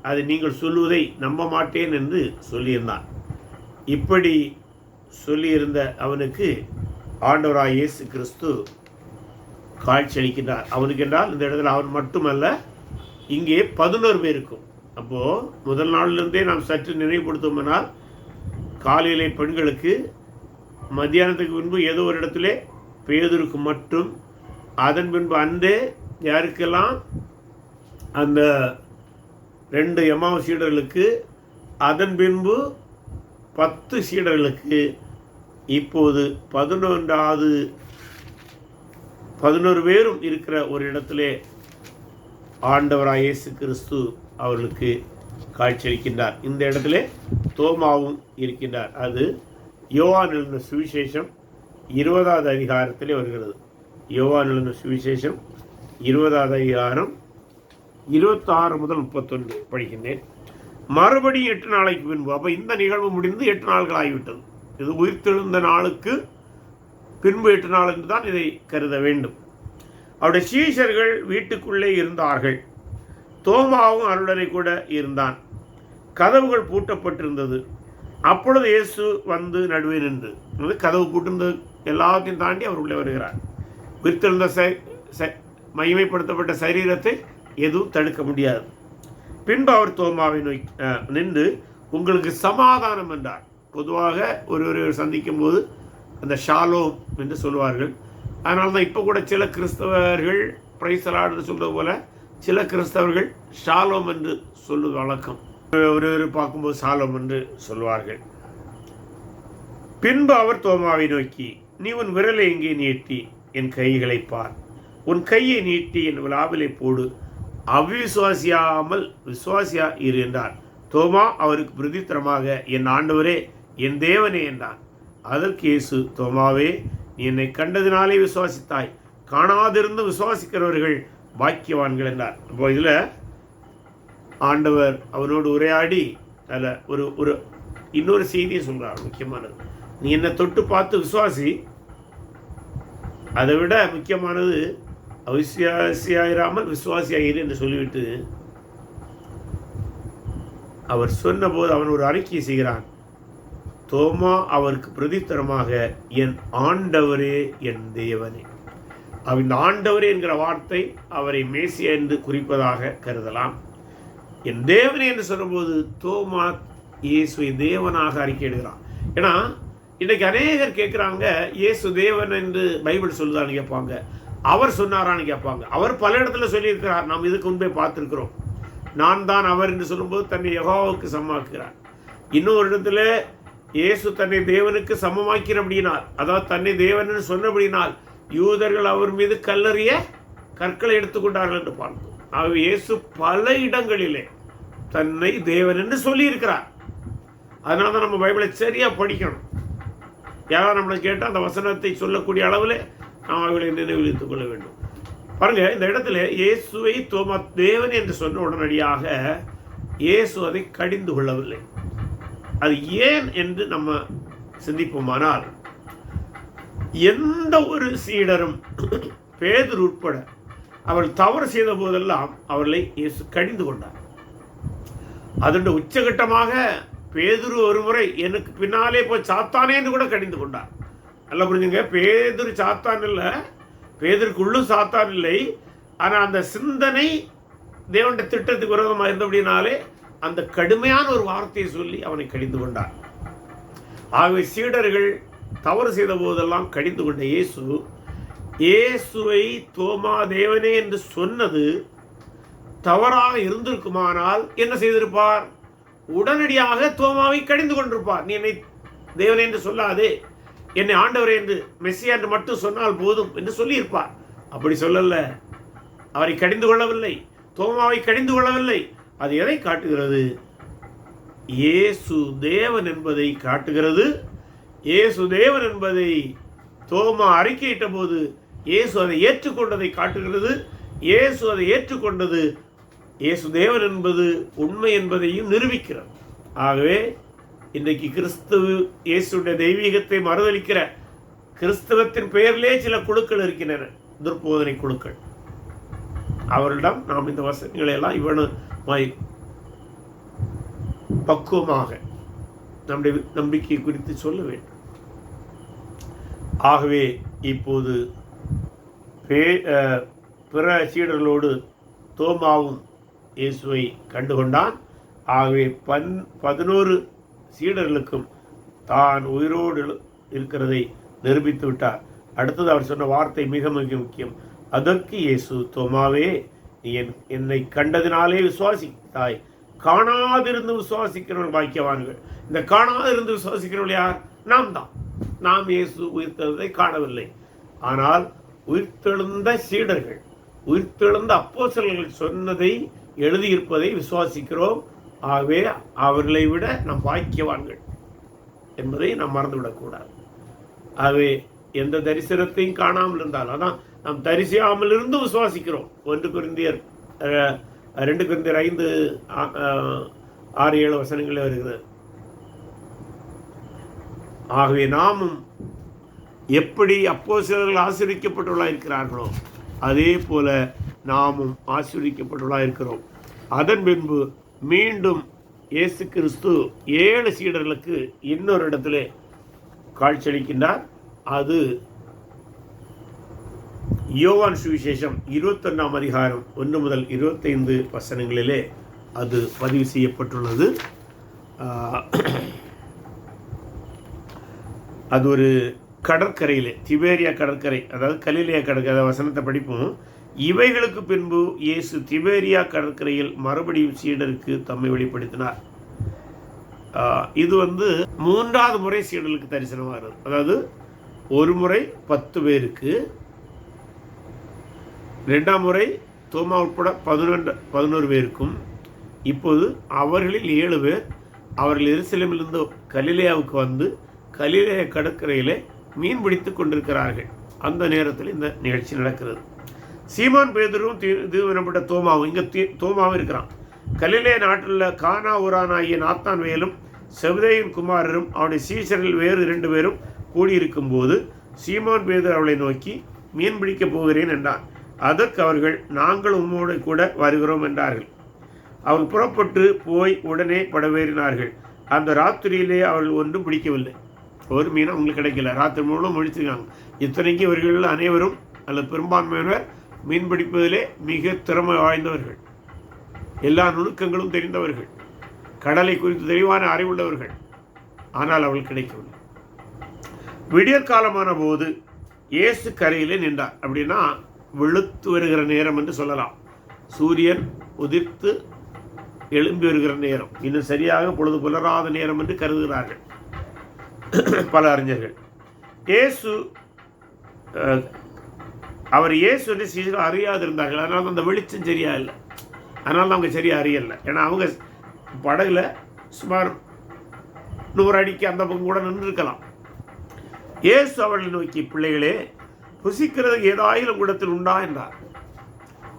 அது நீங்கள் சொல்லுவதை நம்ப மாட்டேன் என்று சொல்லியிருந்தான். இப்படி சொல்லியிருந்த அவனுக்கு ஆண்டவராய் இயேசு கிறிஸ்து காட்சியளிக்கின்றார். அவனுக்கு என்றால் இந்த இடத்துல அவன் மட்டுமல்ல, இங்கே 11 பேருக்கும். அப்போது முதல் நாளிலிருந்தே நாம் சற்று நினைவுபடுத்தோம்னால், காலையிலே பெண்களுக்கு, மத்தியானத்துக்கு முன்பு ஏதோ ஒரு இடத்துல பேதுருக்கு மட்டும், அதன் பின்பு அன்றே யாருக்கெல்லாம் அந்த 2 எம்மாவு சீடர்களுக்கு, அதன் பின்பு 10 சீடர்களுக்கு, இப்போது 11 பேரும் இருக்கிற ஒரு இடத்திலே ஆண்டவராய் இயேசு கிறிஸ்து அவர்களுக்கு காட்சியளிக்கின்றார். இந்த இடத்துல தோமாவும் இருக்கின்றார். அது யோவான் எழுதின சுவிசேஷம் 20வது அதிகாரத்திலே வருகிறது. யோவான் எழுதின சுவிசேஷம் 20வது அதிகாரம் 26 முதல் 31 படிக்கின்றேன். மறுபடியும் 8 நாளைக்கு பின்பு, அப்போ இந்த நிகழ்வு முடிந்து 8 நாட்கள் ஆகிவிட்டது. இது உயிர்த்தெழுந்த நாளுக்கு பின்பு 8 நாள் என்று தான் இதை கருத வேண்டும். அவருடைய சீஷர்கள் வீட்டுக்குள்ளே இருந்தார்கள். தோமாவும் அவருடனே கூட இருந்தான். கதவுகள் பூட்டப்பட்டிருந்தது. அப்பொழுது இயேசு வந்து நடுவே நின்று, கதவு பூட்டிருந்தது எல்லாத்தையும் தாண்டி அவர் உள்ளே வருகிறார். உயிர்த்தெழுந்த மகிமைப்படுத்தப்பட்ட சரீரத்தை எதுவும் தடுக்க முடியாது. பின்பு அவர் தோமாவை நின்று உங்களுக்கு சமாதானம் என்றார். பொதுவாக ஒருவர் சந்திக்கும் போது அந்த ஷாலோம் என்று சொல்வார்கள். அதனால தான் இப்போ கூட சில கிறிஸ்தவர்கள் பிரைசலாடுன்னு சொல்கிறது போல சில கிறிஸ்தவர்கள் ஷாலோம் என்று சொல்லுவது வழக்கம். ஒருவர் பார்க்கும்போது ஷாலோம் என்று சொல்வார்கள். பின்பு அவர் தோமாவை நோக்கி, நீ உன் விரலை எங்கே நீட்டி என் கைகளை பார், உன் கையை நீட்டி என் விழாவிலை போடு, அவிசுவாசியாமல் விசுவாசியா இரு என்றார். தோமா அவருக்கு பிரதித்திரமாக, என் ஆண்டவரே என் தேவனே என்றான். அதற்கு இயேசு, தோமாவே, நீ என்னை கண்டதினாலே விசுவாசித்தாய், காணாதிருந்து விசுவாசிக்கிறவர்கள் பாக்கியவான்கள் என்றார். அப்போ இதில் ஆண்டவர் அவனோடு உரையாடி அதில் ஒரு இன்னொரு செய்தியை சொல்கிறார், முக்கியமானது. நீ என்னை தொட்டு பார்த்து விசுவாசி, அதை விட முக்கியமானது அவிசுவாசியாயிராமல் விசுவாசியாயிரு என்று சொல்லிவிட்டு அவர் சொன்னபோது அவன் ஒரு அறிக்கை செய்கிறான். தோமா அவருக்கு பிரதித்தரமாக, என் ஆண்டவரே என் தேவனே. இந்த ஆண்டவரே என்கிற வார்த்தை அவரை மேசியா என்று குறிப்பதாக கருதலாம். என் தேவனே என்று சொல்லும்போது தோமா இயேசுவை தேவனாக அறிக்கையிடுகிறான். ஏன்னா இன்னைக்கு அநேகர் கேட்குறாங்க, இயேசு தேவன் என்று பைபிள் சொல்லுதான்னு கேட்பாங்க, அவர் சொன்னாரான்னு கேட்பாங்க. அவர் பல இடத்துல சொல்லியிருக்கிறார், நாம் இதுக்கு முன்பே பார்த்துருக்கிறோம். நான் தான் அவர் என்று சொல்லும்போது தன்னை யெகோவாவுக்கு சமமாக்குகிறார். இன்னொரு இடத்துல இயேசு தன்னை தேவனுக்கு சமமாக்கிறபடினால், அதாவது தன்னை தேவன் என்று சொன்னபடினால் யூதர்கள் அவர் மீது கல்லறிய கற்களை எடுத்துக்கொண்டார்கள் என்று பார்த்தோம். ஆகவே இயேசு பல இடங்களிலே தன்னை தேவன் என்று சொல்லியிருக்கிறார். அதனால தான் நம்ம பைபிளை சரியாக படிக்கணும். யாராவது நம்மளை கேட்டால் அந்த வசனத்தை சொல்லக்கூடிய அளவில் நாம் அவர்களை நினைவில் வைத்துக் கொள்ள வேண்டும். பாருங்க, இந்த இடத்துல இயேசுவை தோமா தேவன் என்று சொன்ன உடனடியாக இயேசு அதை கடிந்து கொள்ளவில்லை. அது ஏன் என்று நம்ம சிந்திப்போமானால், எந்த ஒரு சீடரும் பேதுரு உட்பட அவள் தவறு செய்த போதெல்லாம் அவர்களை இயேசு கடிந்து கொண்டார். அதோட உச்சகட்டமாக பேதுரு ஒரு முறை எனக்கு பின்னாலே போய் சாத்தானே என்று கூட கடிந்து கொண்டார். நல்லா புரிஞ்சுங்க, பேதுரு சாத்தான் இல்லை, பேதருக்குள்ளும் சாத்தான் இல்லை. ஆனால் அந்த சிந்தனை தேவனுடைய திட்டத்துக்கு விரோதமாக இருந்தபடினாலே அந்த கடுமையான ஒரு வார்த்தையை சொல்லி அவனை கடிந்து கொண்டார். ஆகவே சீடர்கள் தவறு செய்த போதெல்லாம் கடிந்து கொண்ட இயேசுவை தோமா தேவனே என்று சொன்னது தவறாக இருந்திருக்குமானால் என்ன செய்திருப்பார்? உடனடியாக தோமாவை கடிந்து கொண்டிருப்பார். நீ என்னை தேவனே என்று சொல்லாதே, என்னை ஆண்டவரே என்று மெஸ்ஸியா என்று மட்டும் சொன்னால் போதும் என்று சொல்லியிருப்பார். அப்படி சொல்லல, அவரை கடிந்து கொள்ளவில்லை, தோமாவை கடிந்து கொள்ளவில்லை. அது எதை காட்டுகிறது? இயேசு தேவன் என்பதை காட்டுகிறது. இயேசு தேவன் என்பதை தோமா அறிக்கையிட்ட போது இயேசு அதை ஏற்றுக்கொண்டதை காட்டுகிறது. இயேசு அதை ஏற்றுக்கொண்டது இயேசு தேவன் என்பது உண்மை என்பதையும் நிரூபிக்கிறது. ஆகவே இன்றைக்கு கிறிஸ்துவ இயேசுடைய தெய்வீகத்தை மறுதளிக்கிற கிறிஸ்தவத்தின் பெயரிலே சில குழுக்கள் இருக்கின்றன, துர்போதனை குழுக்கள். அவரிடம் நாம் இந்த வசனங்களை எல்லாம் இவனுமாய் பக்குவமாக நம்முடைய நம்பிக்கை குறித்து சொல்ல வேண்டும். ஆகவே இப்போது பிற சீடர்களோடு தோமாவும் இயேசுவை கண்டுகொண்டான். ஆகவே 11 சீடர்களுக்கும் தான் உயிரோடு இருக்கிறதை நிரூபித்து விட்டார். அடுத்தது அவர் சொன்ன வார்த்தை மிக மிக முக்கியம். அதற்கு இயேசு, தோமாவே, நீ என்னை கண்டதினாலே விசுவாசித்தாய், காணாதிருந்து விசுவாசிக்கிறவர்கள் பாக்கியவான்கள். இந்த காணாதிருந்து விசுவாசிக்கிறவர்கள் யார்? நாம் தான். நாம் இயேசு உயிர்த்தெழுந்ததை காணவில்லை, ஆனால் உயிர்த்தெழுந்த சீடர்கள், உயிர்த்தெழுந்த அப்போஸ்தலர்கள் சொன்னதை எழுதியிருப்பதை விசுவாசிக்கிறோம். ஆகவே அவர்களை விட நாம் பாக்கியவான்கள் என்பதை நாம் மறந்துவிடக்கூடாது. ஆகவே எந்த தரிசனத்தையும் காணாமல் இருந்தால், அதான் நாம் தரிசியாமல் இருந்து விசுவாசிக்கிறோம். 1 கொரிந்தியர் 2 கொரிந்தியர் 5, 6, 7 வசனங்களே வருகிறது. ஆகவே நாமும் எப்படி அப்போஸ்தலர்கள் ஆசீர்வதிக்கப்பட்டுள்ளா இருக்கிறார்களோ அதே போல நாமும் ஆசீர்வதிக்கப்பட்டுள்ளா இருக்கிறோம். அதன் பின்பு மீண்டும் இயேசு கிறிஸ்து 7 சீடர்களுக்கு இன்னொரு இடத்துல காட்சியளிக்கின்றார். அது யோவான் சுவிசேஷம் 21ஆம் அதிகாரம் 1 முதல் 25 வசனங்களிலே அது பதிவு செய்யப்பட்டுள்ளது. அது ஒரு கடற்கரையில், திபேரியா கடற்கரை, அதாவது கலிலேயா கடற்கரை வசனத்தை படிப்போம். இவைகளுக்கு பின்பு இயேசு திபேரியா கடற்கரையில் மறுபடியும் சீடருக்கு தம்மை வெளிப்படுத்தினார். இது 3வது முறை சீடர்களுக்கு தரிசனமாகிறது. அதாவது ஒரு முறை 10 பேருக்கு, 2ஆம் முறை தோமா உட்பட 11 பேருக்கும், இப்போது அவர்களில் 7 பேர் அவர்கள் எருசலேமிலிருந்து கலிலேயாவுக்கு வந்து கலிலேய கடற்கரையிலே மீன் பிடித்து கொண்டிருக்கிறார்கள். அந்த நேரத்தில் இந்த நிகழ்ச்சி நடக்கிறது. சீமான் பேதுருவும் தீவிரப்பட்ட தோமாவும், இங்கே தோமாவும் இருக்கிறான். கலிலேய நாட்டில் கானா ஊரானாகிய நாத்தான் வேலும் செபதேயின் குமாரரும் அவனுடைய சீசரில் வேறு 2 பேரும் கூடியிருக்கும் போது சீமான் பேதுரு அவளை நோக்கி, மீன் பிடிக்கப் போகிறேன் என்றான். அதற்கு அவர்கள், நாங்கள் உம்மோடு கூட வருகிறோம் என்றார்கள். அவர்கள் புறப்பட்டு போய் உடனே படவேறினார்கள். அந்த ராத்திரியிலே அவர்கள் ஒன்றும் பிடிக்கவில்லை. ஒரு மீனும் அவங்களுக்கு கிடைக்கல. ராத்திரி முழுவதும் முடிச்சிருக்காங்க. இத்தனைக்கு இவர்கள் அனைவரும் அல்லது பெரும்பான்மையினர் மீன் பிடிப்பதிலே மிக திறமை வாய்ந்தவர்கள், எல்லா நுணுக்கங்களும் தெரிந்தவர்கள், கடலை குறித்து தெளிவான அறிவுள்ளவர்கள். ஆனால் அவள் கிடைக்கவில்லை. விடியற் காலமான போது இயேசு கரையிலே நின்றார். அப்படின்னா வெளுத்து வருகிற நேரம் என்று சொல்லலாம். சூரியன் உதிர்த்து எழும்பி வருகிற நேரம், இன்னும் சரியாக பொழுது புலராத நேரம் என்று கருதுகிறார்கள் பல அறிஞர்கள். அவர் இயேசு என்று சீசர்கள் அறியாதிருந்தார்கள். அதனால அந்த வெளிச்சம் சரியா இல்லை. அதனால அவங்க சரியாக அறியலை. ஏன்னா அவங்க படகுல சுமார் 100 அடிக்கு அந்த பக்கம் கூட நின்று இருக்கலாம். இயேசு அவர்களை நோக்கி, பிள்ளைகளே, புசிக்கிறதுக்கு ஏதாயிலும் கூடத்தில் உண்டா என்றார்.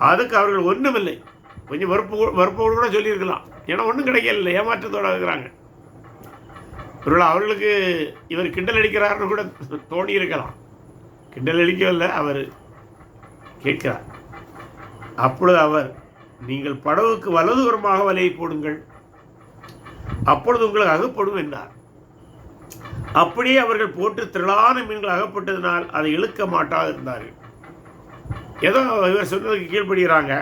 அதுக்கு அவர்கள் ஒன்றுமில்லை. கொஞ்சம் வறுப்போடு கூட சொல்லியிருக்கலாம். ஏன்னா ஒன்றும் கிடைக்கல, ஏமாற்றத்தோடு இருக்கிறாங்க. அவர்களுக்கு இவர் கிண்டல் அடிக்கிறார்னு கூட தோணி இருக்கலாம். கிண்டல் அடிக்கவில்லை, அவர் கேட்கிறார். அப்பொழுது அவர், நீங்கள் படவுக்கு வலதுபுறமாக வலையை போடுங்கள், அப்பொழுது உங்களுக்கு அகப்படும் என்றார். அப்படியே அவர்கள் போட்டு திரளான மீன்கள் அகப்பட்டதினால் அதை இழுக்க மாட்டாது இருந்தார்கள். ஏதோ இவர் சொன்னதுக்கு கீழ்படுகிறாங்க.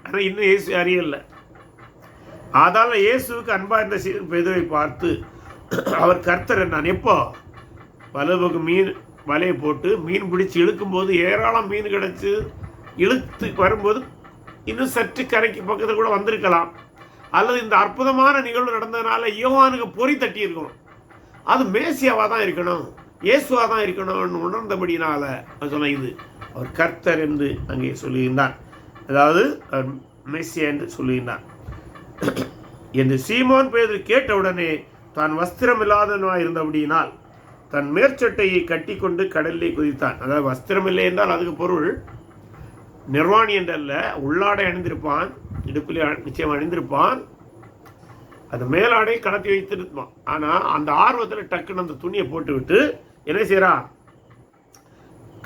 ஆனால் இன்னும் இயேசு அறியலை. அதால் இயேசுவுக்கு அன்பாக இருந்த சீடன் பேதுருவை பார்த்து, அவர் கர்த்தர் என்றான். எப்போ வலதுபுறம் மீன் வலையை போட்டு மீன் பிடிச்சி இழுக்கும்போது ஏராளம் மீன் கிடச்சி இழுத்து வரும்போது இன்னும் சற்று கரைக்கு பக்கத்தில் கூட வந்திருக்கலாம். அல்லது இந்த அற்புதமான நிகழ்வு நடந்ததுனால யோவானுக்கு பொறி தட்டி இருக்கணும். அது மேசியாவாக தான் இருக்கணும், இயேசுவாக தான் இருக்கணும்னு உணர்ந்தபடினால சொன்ன இது அவர் கர்த்தர் என்று அங்கே சொல்லுகின்றான். அதாவது அவர் மேசியா என்று சொல்லுகின்றான் என்று சீமோன் பேதுரு கேட்டவுடனே தான் வஸ்திரம் இல்லாதவனாக இருந்தபடியினால் தன் மேற்சட்டையை கட்டி கொண்டு கடலிலே குதித்தான். அதாவது வஸ்திரம் இல்லை என்றால் அதுக்கு பொருள் நிர்வாணி என்றல்ல, உள்ளாடை அணிந்திருப்பான், இடுப்பிலே நிச்சயம் அணிந்திருப்பான், அந்த மேலாடை கடத்தி வைத்திருப்பான். ஆனால் அந்த ஆர்வத்தில் டக்குன்னு அந்த துணியை போட்டு விட்டு என்ன செய்யறான்,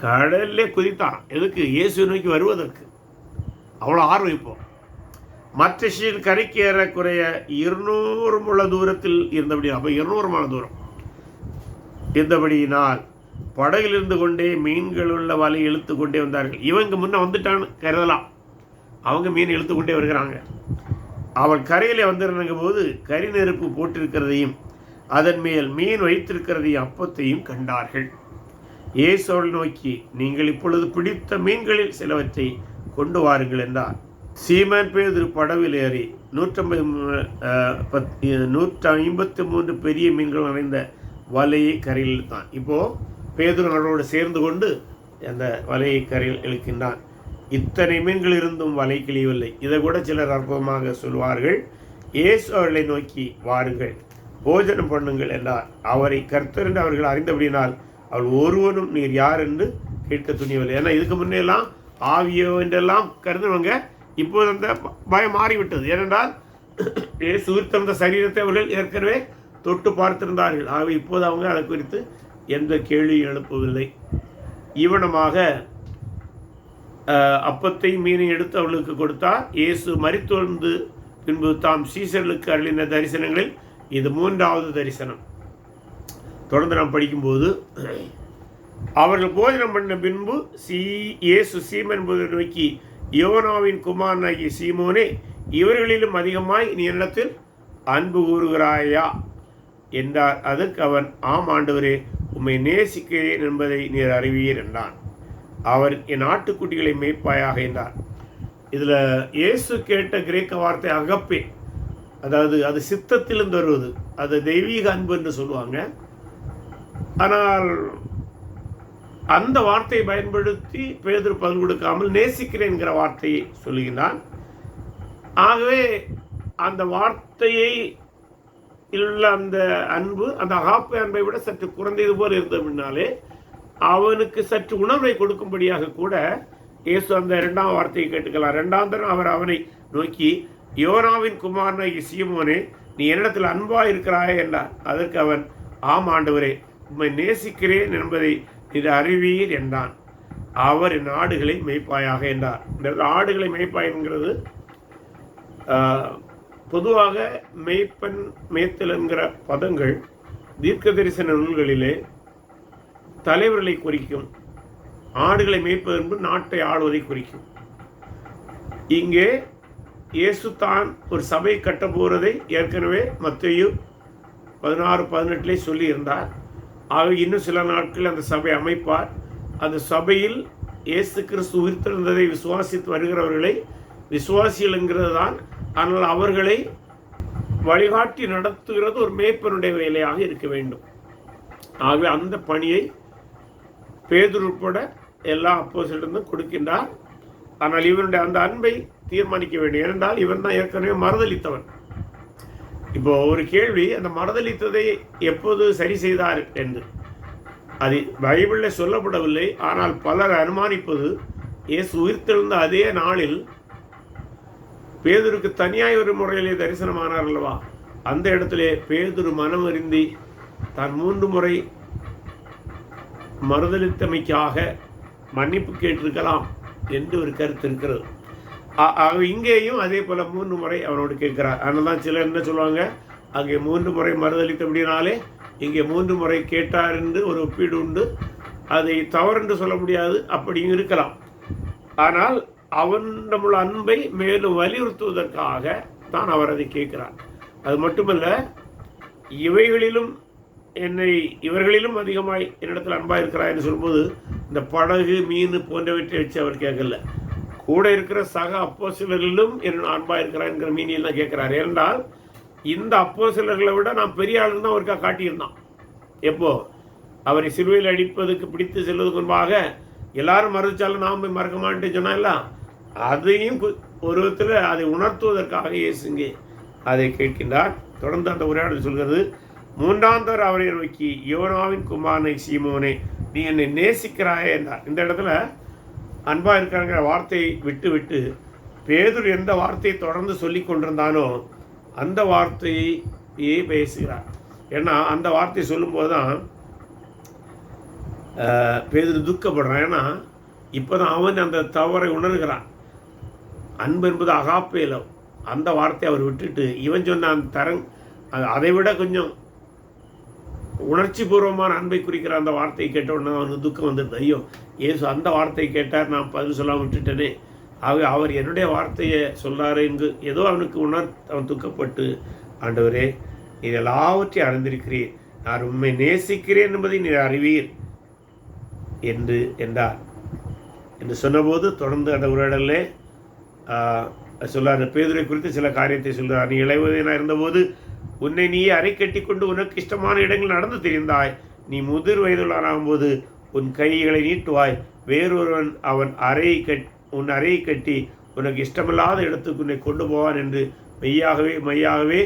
கடல்லே குதித்தான். எதுக்கு? இயேசு நோக்கி வருவதற்கு. அவ்வளோ ஆர்வம். இப்போ மற்ற சீல் கரைக்கு ஏறக்குறைய 200 முழ தூரத்தில் இருந்தபடி, அப்போ 200 முழ தூரம் இருந்தபடியினால் படகில் இருந்து கொண்டே மீன்கள் உள்ள வலையை இழுத்து கொண்டே வந்தார்கள். இவங்க முன்ன வந்துட்டான்னு கருதலாம். அவங்க மீன் இழுத்து கொண்டே வருகிறாங்க. அவள் கரையிலே வந்திருந்த போது கரி நெருப்பு போட்டிருக்கிறதையும் அதன் மேல் மீன் வைத்திருக்கிறதையும் அப்பத்தையும் கண்டார்கள். இயேசு அவர்கள் நோக்கி, நீங்கள் இப்பொழுது பிடித்த மீன்களில் சிலவற்றை கொண்டு வாருங்கள் என்றார். சீமோன் பேதுரு படவில் ஏறி 153 பெரிய மீன்கள் நிறைந்த வலையை கரையில் இழுத்தான். இப்போது பேதுரு அவரோடு சேர்ந்து கொண்டு அந்த வலையை கரையில் இழுக்கின்றான். இத்தனை மீன்கள் இருந்தும் வலை கிழியவில்லை. இதை கூட சிலர் அற்புதமாக சொல்வார்கள். இயேசு அவர்களை நோக்கி, வாருங்கள், போஜனம் பண்ணுங்கள் என்றார். அவரை கர்த்தர் என்று அவர்கள் அறிந்தபடினால் அவள் ஒருவனும் நீர் யார் என்று கேட்க துணியவில்லை. ஏன்னா இதுக்கு முன்னெல்லாம் ஆவியோ என்றெல்லாம் கருதுவங்க. இப்போது அந்த பயம் மாறிவிட்டது. ஏனென்றால் இயேசு உயிர்த்தெழுந்த சரீரத்தை அவர்கள் ஏற்கனவே தொட்டு பார்த்திருந்தார்கள். ஆகவே இப்போது அவங்க அதை குறித்து எந்த கேள்வியும் எழுப்பவில்லை. ஈவனமாக அப்பத்தை மீனை எடுத்து அவளுக்கு கொடுத்தார். இயேசு மரித்தொழுந்து பின்பு தாம் சீசர்களுக்கு அருளின தரிசனங்களில் இது 3வது தரிசனம். தொடர்ந்து நாம் படிக்கும்போது, அவர்கள் போஜனம் பண்ண பின்பு இயேசு சீமோன் பேதுருவை நோக்கி, யோனாவின் குமாரனாகிய சீமோனே, இவர்களிலும் அதிகமாய் நீ என்னிடத்தில் அன்பு கூறுகிறாயா என்றார். அதற்கு அவன், ஆம் ஆண்டவரே, உம்மை நேசிக்கிறேன் என்பதை நீர் அறிவீர் என்றான். அவர், என் ஆட்டுக்குட்டிகளை மேய்ப்பாயாக என்றார். இதில் இயேசு கேட்ட கிரேக்க வார்த்தை அகப்பே. அதாவது அது சித்தத்திலிருந்து வருவது. அது தெய்வீக அன்பு என்று சொல்லுவாங்க. ஆனால் அந்த வார்த்தையை பயன்படுத்தி பேதுரு பதில் கொடுக்காமல் நேசிக்கிறேன் என்கிற வார்த்தையை சொல்லுகின்றான். ஆகவே அந்த வார்த்தையை உள்ள அந்த அன்பு, அந்த அகாப்பை அன்பை விட சற்று குறைந்தது போல் இருந்ததுனாலே அவனுக்கு சற்று உணர்வை கொடுக்கும்படியாக கூட இயேசு அந்த 2ஆம் வார்த்தையை கேட்டுக்கலாம். 2ஆம் தரம் அவர் அவனை நோக்கி, யோனாவின் குமாரனாகிய சீமோனே, நீ என்னிடத்தில் அன்பாக இருக்கிறாயே என்றார். அதற்கு அவன், ஆம் ஆண்டவரே, உம்மை நேசிக்கிறேன் என்பதை இது அறிவீர் என்றான். அவர் என் ஆடுகளை மேய்ப்பாயாக என்றார். இந்த ஆடுகளை மேய்ப்பாய்ங்கிறது பொதுவாக மேய்ப்பன் மேய்த்தல் என்கிற பதங்கள் தீர்க்க தரிசன நூல்களிலே தலைவர்களை குறிக்கும். ஆடுகளை மேய்ப்பது என்பது நாட்டை ஆளுவதை குறிக்கும். இங்கே இயேசு தான் ஒரு சபை கட்ட போகிறதை ஏற்கனவே மத்தேயு 16-18 சொல்லியிருந்தார். ஆக இன்னும் சில நாட்கள் அந்த சபை அமைப்பார். அந்த சபையில் இயேசு கிறிஸ்து உயிர்த்தெழுந்ததை விசுவாசித்து வருகிறவர்களை விசுவாசிகள் என்கிறது தான். ஆனால் அவர்களை வழிகாட்டி நடத்துகிறது ஒரு மேய்ப்பனுடைய வேலையாக இருக்க வேண்டும். ஆகவே அந்த பணியை பேதுரு உட்பட எல்லா அப்போஸ்தலர்களும் கொடுக்கின்றார். ஆனால் இவனுடைய அந்த அன்பை தீர்மானிக்க வேண்டும். ஏனென்றால் இவன் தான் ஏற்கனவே மறுதளித்தவன். இப்போ ஒரு கேள்வி, அந்த மறுதளித்ததை எப்போது சரி செய்தார் என்று அது பைபிளில் சொல்லப்படவில்லை. ஆனால் பலர் அனுமானிப்பது இயேசு உயிர்த்தெழுந்த அதே நாளில் பேதுருக்கு தனியாய் ஒரு முறையிலே தரிசனமானார் அல்லவா, அந்த இடத்திலே பேதுரு மனம் அறிந்தி தான் 3 முறை மறுதளித்தமைக்காக மன்னிப்பு கேட்டிருக்கலாம் என்று ஒரு கருத்து இருக்கிறது. இங்கேயும் அதே போல் 3 முறை அவனோடு கேட்கிறார். அதனால தான் சிலர் என்ன சொல்லுவாங்க, அங்கே 3 முறை மறுதளித்தபடினாலே இங்கே 3 முறை கேட்டார் என்று ஒரு ஒப்பீடு உண்டு. அதை தவறென்று சொல்ல முடியாது, அப்படியும் இருக்கலாம். ஆனால் அவன் நம்முள்ள அன்பை மேலும் வலியுறுத்துவதற்காக தான் அவர் அதை கேட்கிறார். அது மட்டுமல்ல, இவர்களிலும் அதிகமாய் என்னிடத்தில் அன்பாக இருக்கிறார் என்று சொல்லும்போது இந்த படகு மீன் போன்றவற்றை வச்சு அவர் கேட்கல. கூட இருக்கிற சக அப்போஸ்தலரிலும் அன்பாக இருக்கிறார் என்கிற மீனியெல்லாம் கேட்கிறார். ஏனென்றால் இந்த அப்போஸ்தலர்களை விட நான் பெரிய ஆளுன்னு தான் அவருக்காக காட்டியிருந்தான். எப்போ அவரை சிலுவையில் அடிப்பதுக்கு பிடித்து செல்வதற்கு முன்பாக எல்லாரும் மறுச்சாலும் நாம் போய் மறக்க மாட்டேன்னு சொன்னால, அதையும் ஒரு விதத்தில் அதை உணர்த்துவதற்காக இயேசுங்கே அதை கேட்கின்றார். தொடர்ந்து அந்த உரையாடல் சொல்கிறது, 3ஆந்தவர் அவரை நோக்கி, யோனாவின் குமாரனை சீமோனே, நீ என்னை நேசிக்கிறாயே என்றார். இந்த இடத்துல அன்பாக இருக்கிறங்கிற வார்த்தையை விட்டு பேதுரு எந்த வார்த்தையை தொடர்ந்து சொல்லி கொண்டிருந்தானோ அந்த வார்த்தையே பேசுகிறார். ஏன்னா அந்த வார்த்தையை சொல்லும்போது தான் பேதுரு துக்கப்படுறான். ஏன்னா இப்போ தான் அவன் அந்த தவறை உணர்கிறான். அன்பு என்பது அகாப்பேல அந்த வார்த்தையை அவர் விட்டுட்டு இவன் சொன்ன அந்த அதை விட கொஞ்சம் உணர்ச்சி பூர்வமான அன்பை குறிக்கிற அந்த வார்த்தையை கேட்ட உடனே அவனுக்கு துக்கம் வந்துடுது. ஐயோ, ஏசு அந்த வார்த்தையை கேட்டார், நான் பதில் சொல்லாமல் விட்டுட்டேனே. ஆக அவர் என்னுடைய வார்த்தையை சொல்கிறாரு என்று ஏதோ அவனுக்கு அவன் துக்கப்பட்டு, ஆண்டவரே நீர் எல்லாவற்றையும் அறிந்திருக்கிறீர், நான் உண்மை நேசிக்கிறேன் என்பதை நீர் அறிவீர் என்றார் என்று சொன்னபோது தொடர்ந்து அந்த உரையாடலே சொல்லார். பேதுரை குறித்து சில காரியத்தை சொல்கிறார். நீ இளைவதனாக இருந்தபோது உன்னை நீயே அறை கட்டி கொண்டு உனக்கு இஷ்டமான இடங்கள் நடந்து தெரிந்தாய். நீ முதிர் வயதுள்ளாராகும்போது உன் கைகளை நீட்டுவாய், வேறொருவன் உன் அறையை கட்டி உனக்கு இஷ்டமில்லாத இடத்துக்கு உன்னை கொண்டு போவான் என்று மெய்யாகவே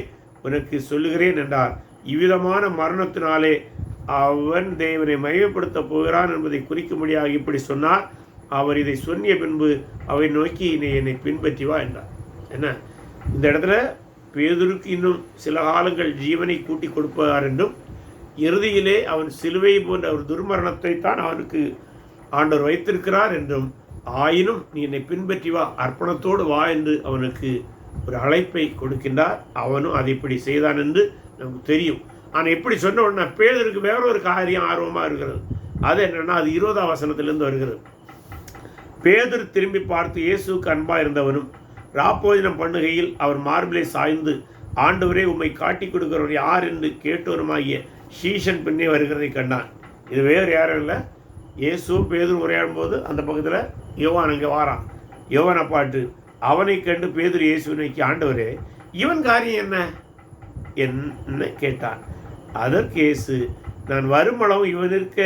உனக்கு சொல்லுகிறேன் என்றார். இவ்விதமான மரணத்தினாலே அவன் தேவனை மகிமைப்படுத்த போகிறான் என்பதை குறிக்கும்படியாக இப்படி சொன்னார். அவர் இதை சொன்னிய பின்பு அவை நோக்கி என்னை பின்பற்றி வா என்றார். என்ன, இந்த இடத்துல பேதுருக்கு இன்னும் சில காலங்கள் ஜீவனை கூட்டி கொடுப்பார் என்றும், இறுதியிலே அவன் சிலுவை போன்ற ஒரு துர்மரணத்தை தான் அவனுக்கு ஆண்டவர் வைத்திருக்கிறார் என்றும், ஆயினும் நீ என்னை பின்பற்றி வா, அர்ப்பணத்தோடு வா என்று அவனுக்கு ஒரு அழைப்பை கொடுக்கின்றார். அவனும் அதை இப்படி செய்தான் என்று நமக்கு தெரியும். ஆனால் எப்படி சொன்ன உடனே பேதுருக்கு வேற ஒரு காரியம் ஆர்வமாக இருக்கிறது. அது என்னென்னா, அது 20ஆம் வசனத்திலிருந்து வருகிறது. பேதுரு திரும்பி பார்த்து இயேசுக்கு அன்பாக இருந்தவனும் ராப்போஜனம் பண்ணுகையில் அவர் மார்பிலை சாய்ந்து, ஆண்டவரே உம்மை காட்டி கொடுக்கிறவர் யார் என்று கேட்டவருமாகிய சீஷன் பின்னே வருகிறதை கண்டான். இது வேறு யாரும் இல்லை, இயேசு பேதுரு உரையாடும் போது அந்த பக்கத்தில் யோவான் அங்கே வாரான். யோவானை பாட்டு அவனை கண்டு பேதுரு இயேசுவை நோக்கி, ஆண்டவரே இவன் காரியம் என்ன கேட்டான். அதற்கு இயேசு, நான் வருமளவும் இவன் இருக்க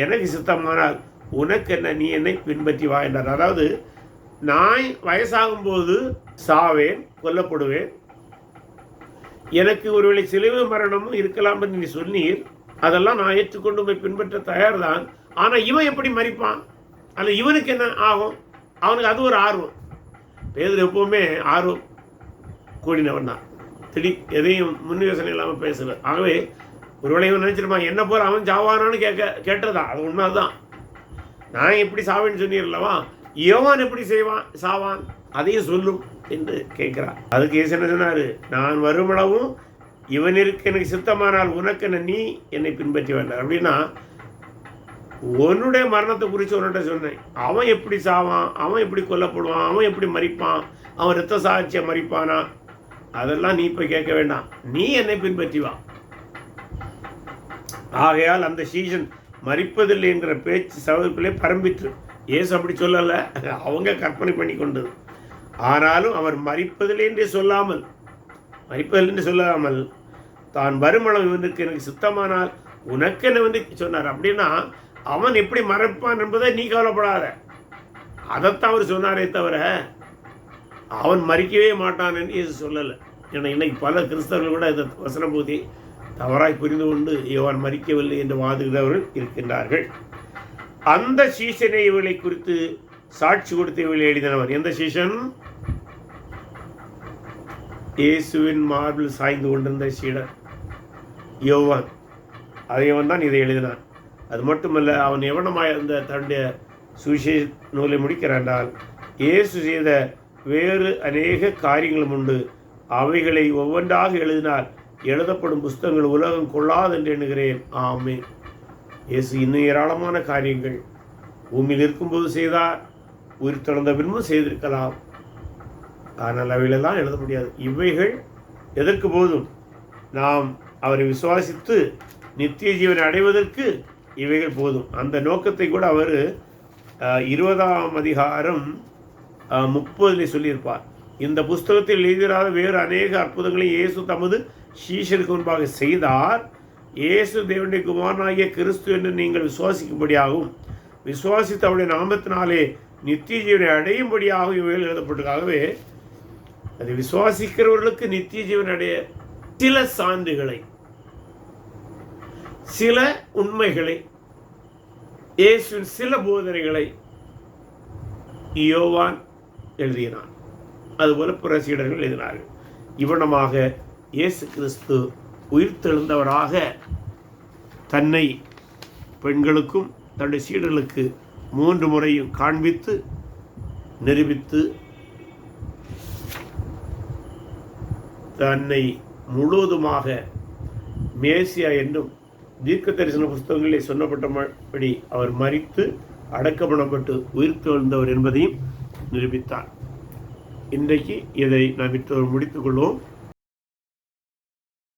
எனக்கு சித்தமானால் உனக்கு என்ன, நீ என்னை பின்பற்றி வா என்றார். அதாவது நான் வயசாகும்போது சாவேன், கொல்லப்படுவேன், எனக்கு ஒருவேளை சிலுவை மரணமும் இருக்கலாம் என்று நீ சொன்னீர், அதெல்லாம் நான் ஏற்றுக்கொண்டு போய் பின்பற்ற தயார் தான். ஆனால் இவன் எப்படி மறிப்பான், அல்ல இவனுக்கு என்ன ஆகும், அவனுக்கு அது ஒரு ஆர்வம். பேதுரு எப்பவுமே ஆர்வம் கூடினவன் தான், எதையும் முன் யோசனை இல்லாமல் பேசுகிற. ஆகவே ஒருவேளை இவன் நினைச்சிருப்பான் என்ன போல அவன் ஜாவானான்னு கேட்டதான், அது உண்மைதான். நான் எப்படி சாவேன்னு சொன்னீர்லவா, யோவான் எப்படி சாவான் அதையும் சொல்லும் என்று கேட்கிறார். அதுக்கு இயேசு என்ன சொன்னார்? நான் வருமளவும் இவன் இருக்க எனக்கு சித்தமானால் உனக்கு நீ என்னை பின்பற்றி வந்தார். அப்படின்னா உன்னுடைய மரணத்தை குறித்து உன்னிட்ட சொன்னேன். அவன் எப்படி சாவான், அவன் எப்படி கொல்லப்படுவான், அவன் எப்படி மறிப்பான், அவன் இரத்த சாட்சியை மறிப்பானா, அதெல்லாம் நீ இப்போ கேட்க வேண்டாம். நீ என்னை பின்பற்றி வா. ஆகையால் அந்த சீசன் மறிப்பதில்லை என்கிற பேச்சு சகோதரர்களே பரம்பிற்று. இயேசு அப்படி சொல்லலை, அவங்க கற்பனை பண்ணி கொண்டது. ஆனாலும் அவர் மறிப்பதில்லை என்று சொல்லாமல் தான் வருமளவு இவனுக்கு எனக்கு சித்தமானால் உனக்கு என்ன வந்து சொன்னார். அப்படின்னா அவன் எப்படி மறைப்பான் என்பதை நீ கவலைப்படாத, அதைத்தான் அவர் சொன்னாரே தவிர அவன் மறிக்கவே மாட்டான் என்று இயேசு சொல்லலை. ஏன்னா இன்னைக்கு பல கிறிஸ்தவர்கள் கூட இந்த வசன பகுதி தவறாய் புரிந்து கொண்டு யோவான் மறிக்கவில்லை என்று வாதுகிறவர்கள் இருக்கின்றார்கள். அந்த சீசனை இவளை குறித்து சாட்சி கொடுத்து இவளை எழுதினவர் எந்த சீசன்? இயேசுவின் மார்பில் சாய்ந்து கொண்டிருந்த சீடர் யோவான். அதையவன் தான் இதை எழுதினான். அது மட்டுமல்ல, அவன் எவனமாய் இருந்த தன்னுடைய சுவிசேஷ நூலை முடிக்கிறாண்டால் இயேசு செய்த வேறு அநேக காரியங்களும் உண்டு. அவைகளை ஒவ்வொன்றாக எழுதினால் எழுதப்படும் புஸ்தகங்கள் உலகம் கொள்ளாது என்று எண்ணுகிறேன். ஆமென். இயேசு இன்னும் ஏராளமான காரியங்கள் பூமியில் இருக்கும்போது செய்தார், உயிர் தொடர்ந்த பின்பும் செய்திருக்கலாம். ஆனால் அவைகளெல்லாம் எழுத முடியாது. இவைகள் எதற்கு போதும்? நாம் அவரை விசுவாசித்து நித்திய ஜீவனை அடைவதற்கு இவைகள் போதும். அந்த நோக்கத்தை கூட அவர் 20ஆம் அதிகாரம் 30 சொல்லியிருப்பார். இந்த புஸ்தகத்தில் எழுதிராத வேறு அநேக அற்புதங்களை இயேசு தமது சீஷருக்கு முன்பாக செய்தார். இயேசு தேவனுடைய குமாரனாகிய கிறிஸ்து என்று நீங்கள் விசுவாசிக்கும்படியாகவும் விசுவாசித்து அவருடைய நாமத்தினாலே நித்திய ஜீவனை அடையும்படியாகவும் இவைகள் எழுதப்பட்டதாகவே அதை விசுவாசிக்கிறவர்களுக்கு நித்திய ஜீவன் அடைய சில சான்றுகளை, சில உண்மைகளை, இயேசுவின் சில போதனைகளை யோவான் எழுதினான். அதுபோல பிற சீடர்கள் எழுதினார்கள். இவ்வளமாக இயேசு கிறிஸ்து உயிர்த்தெழுந்தவராக தன்னை பெண்களுக்கும் தன்னுடைய சீடர்களுக்கு 3 முறையும் காண்பித்து நிரூபித்து தன்னை முழுவதுமாக மேசியா என்றும் தீர்க்க தரிசன புஸ்தகங்களில் சொல்லப்பட்டபடி அவர் மரித்து அடக்கப்படப்பட்டு உயிர்த்தெழுந்தவர் என்பதையும் நிரூபித்தார். இன்றைக்கு இதை நாம் முடித்துக் கொள்வோம்.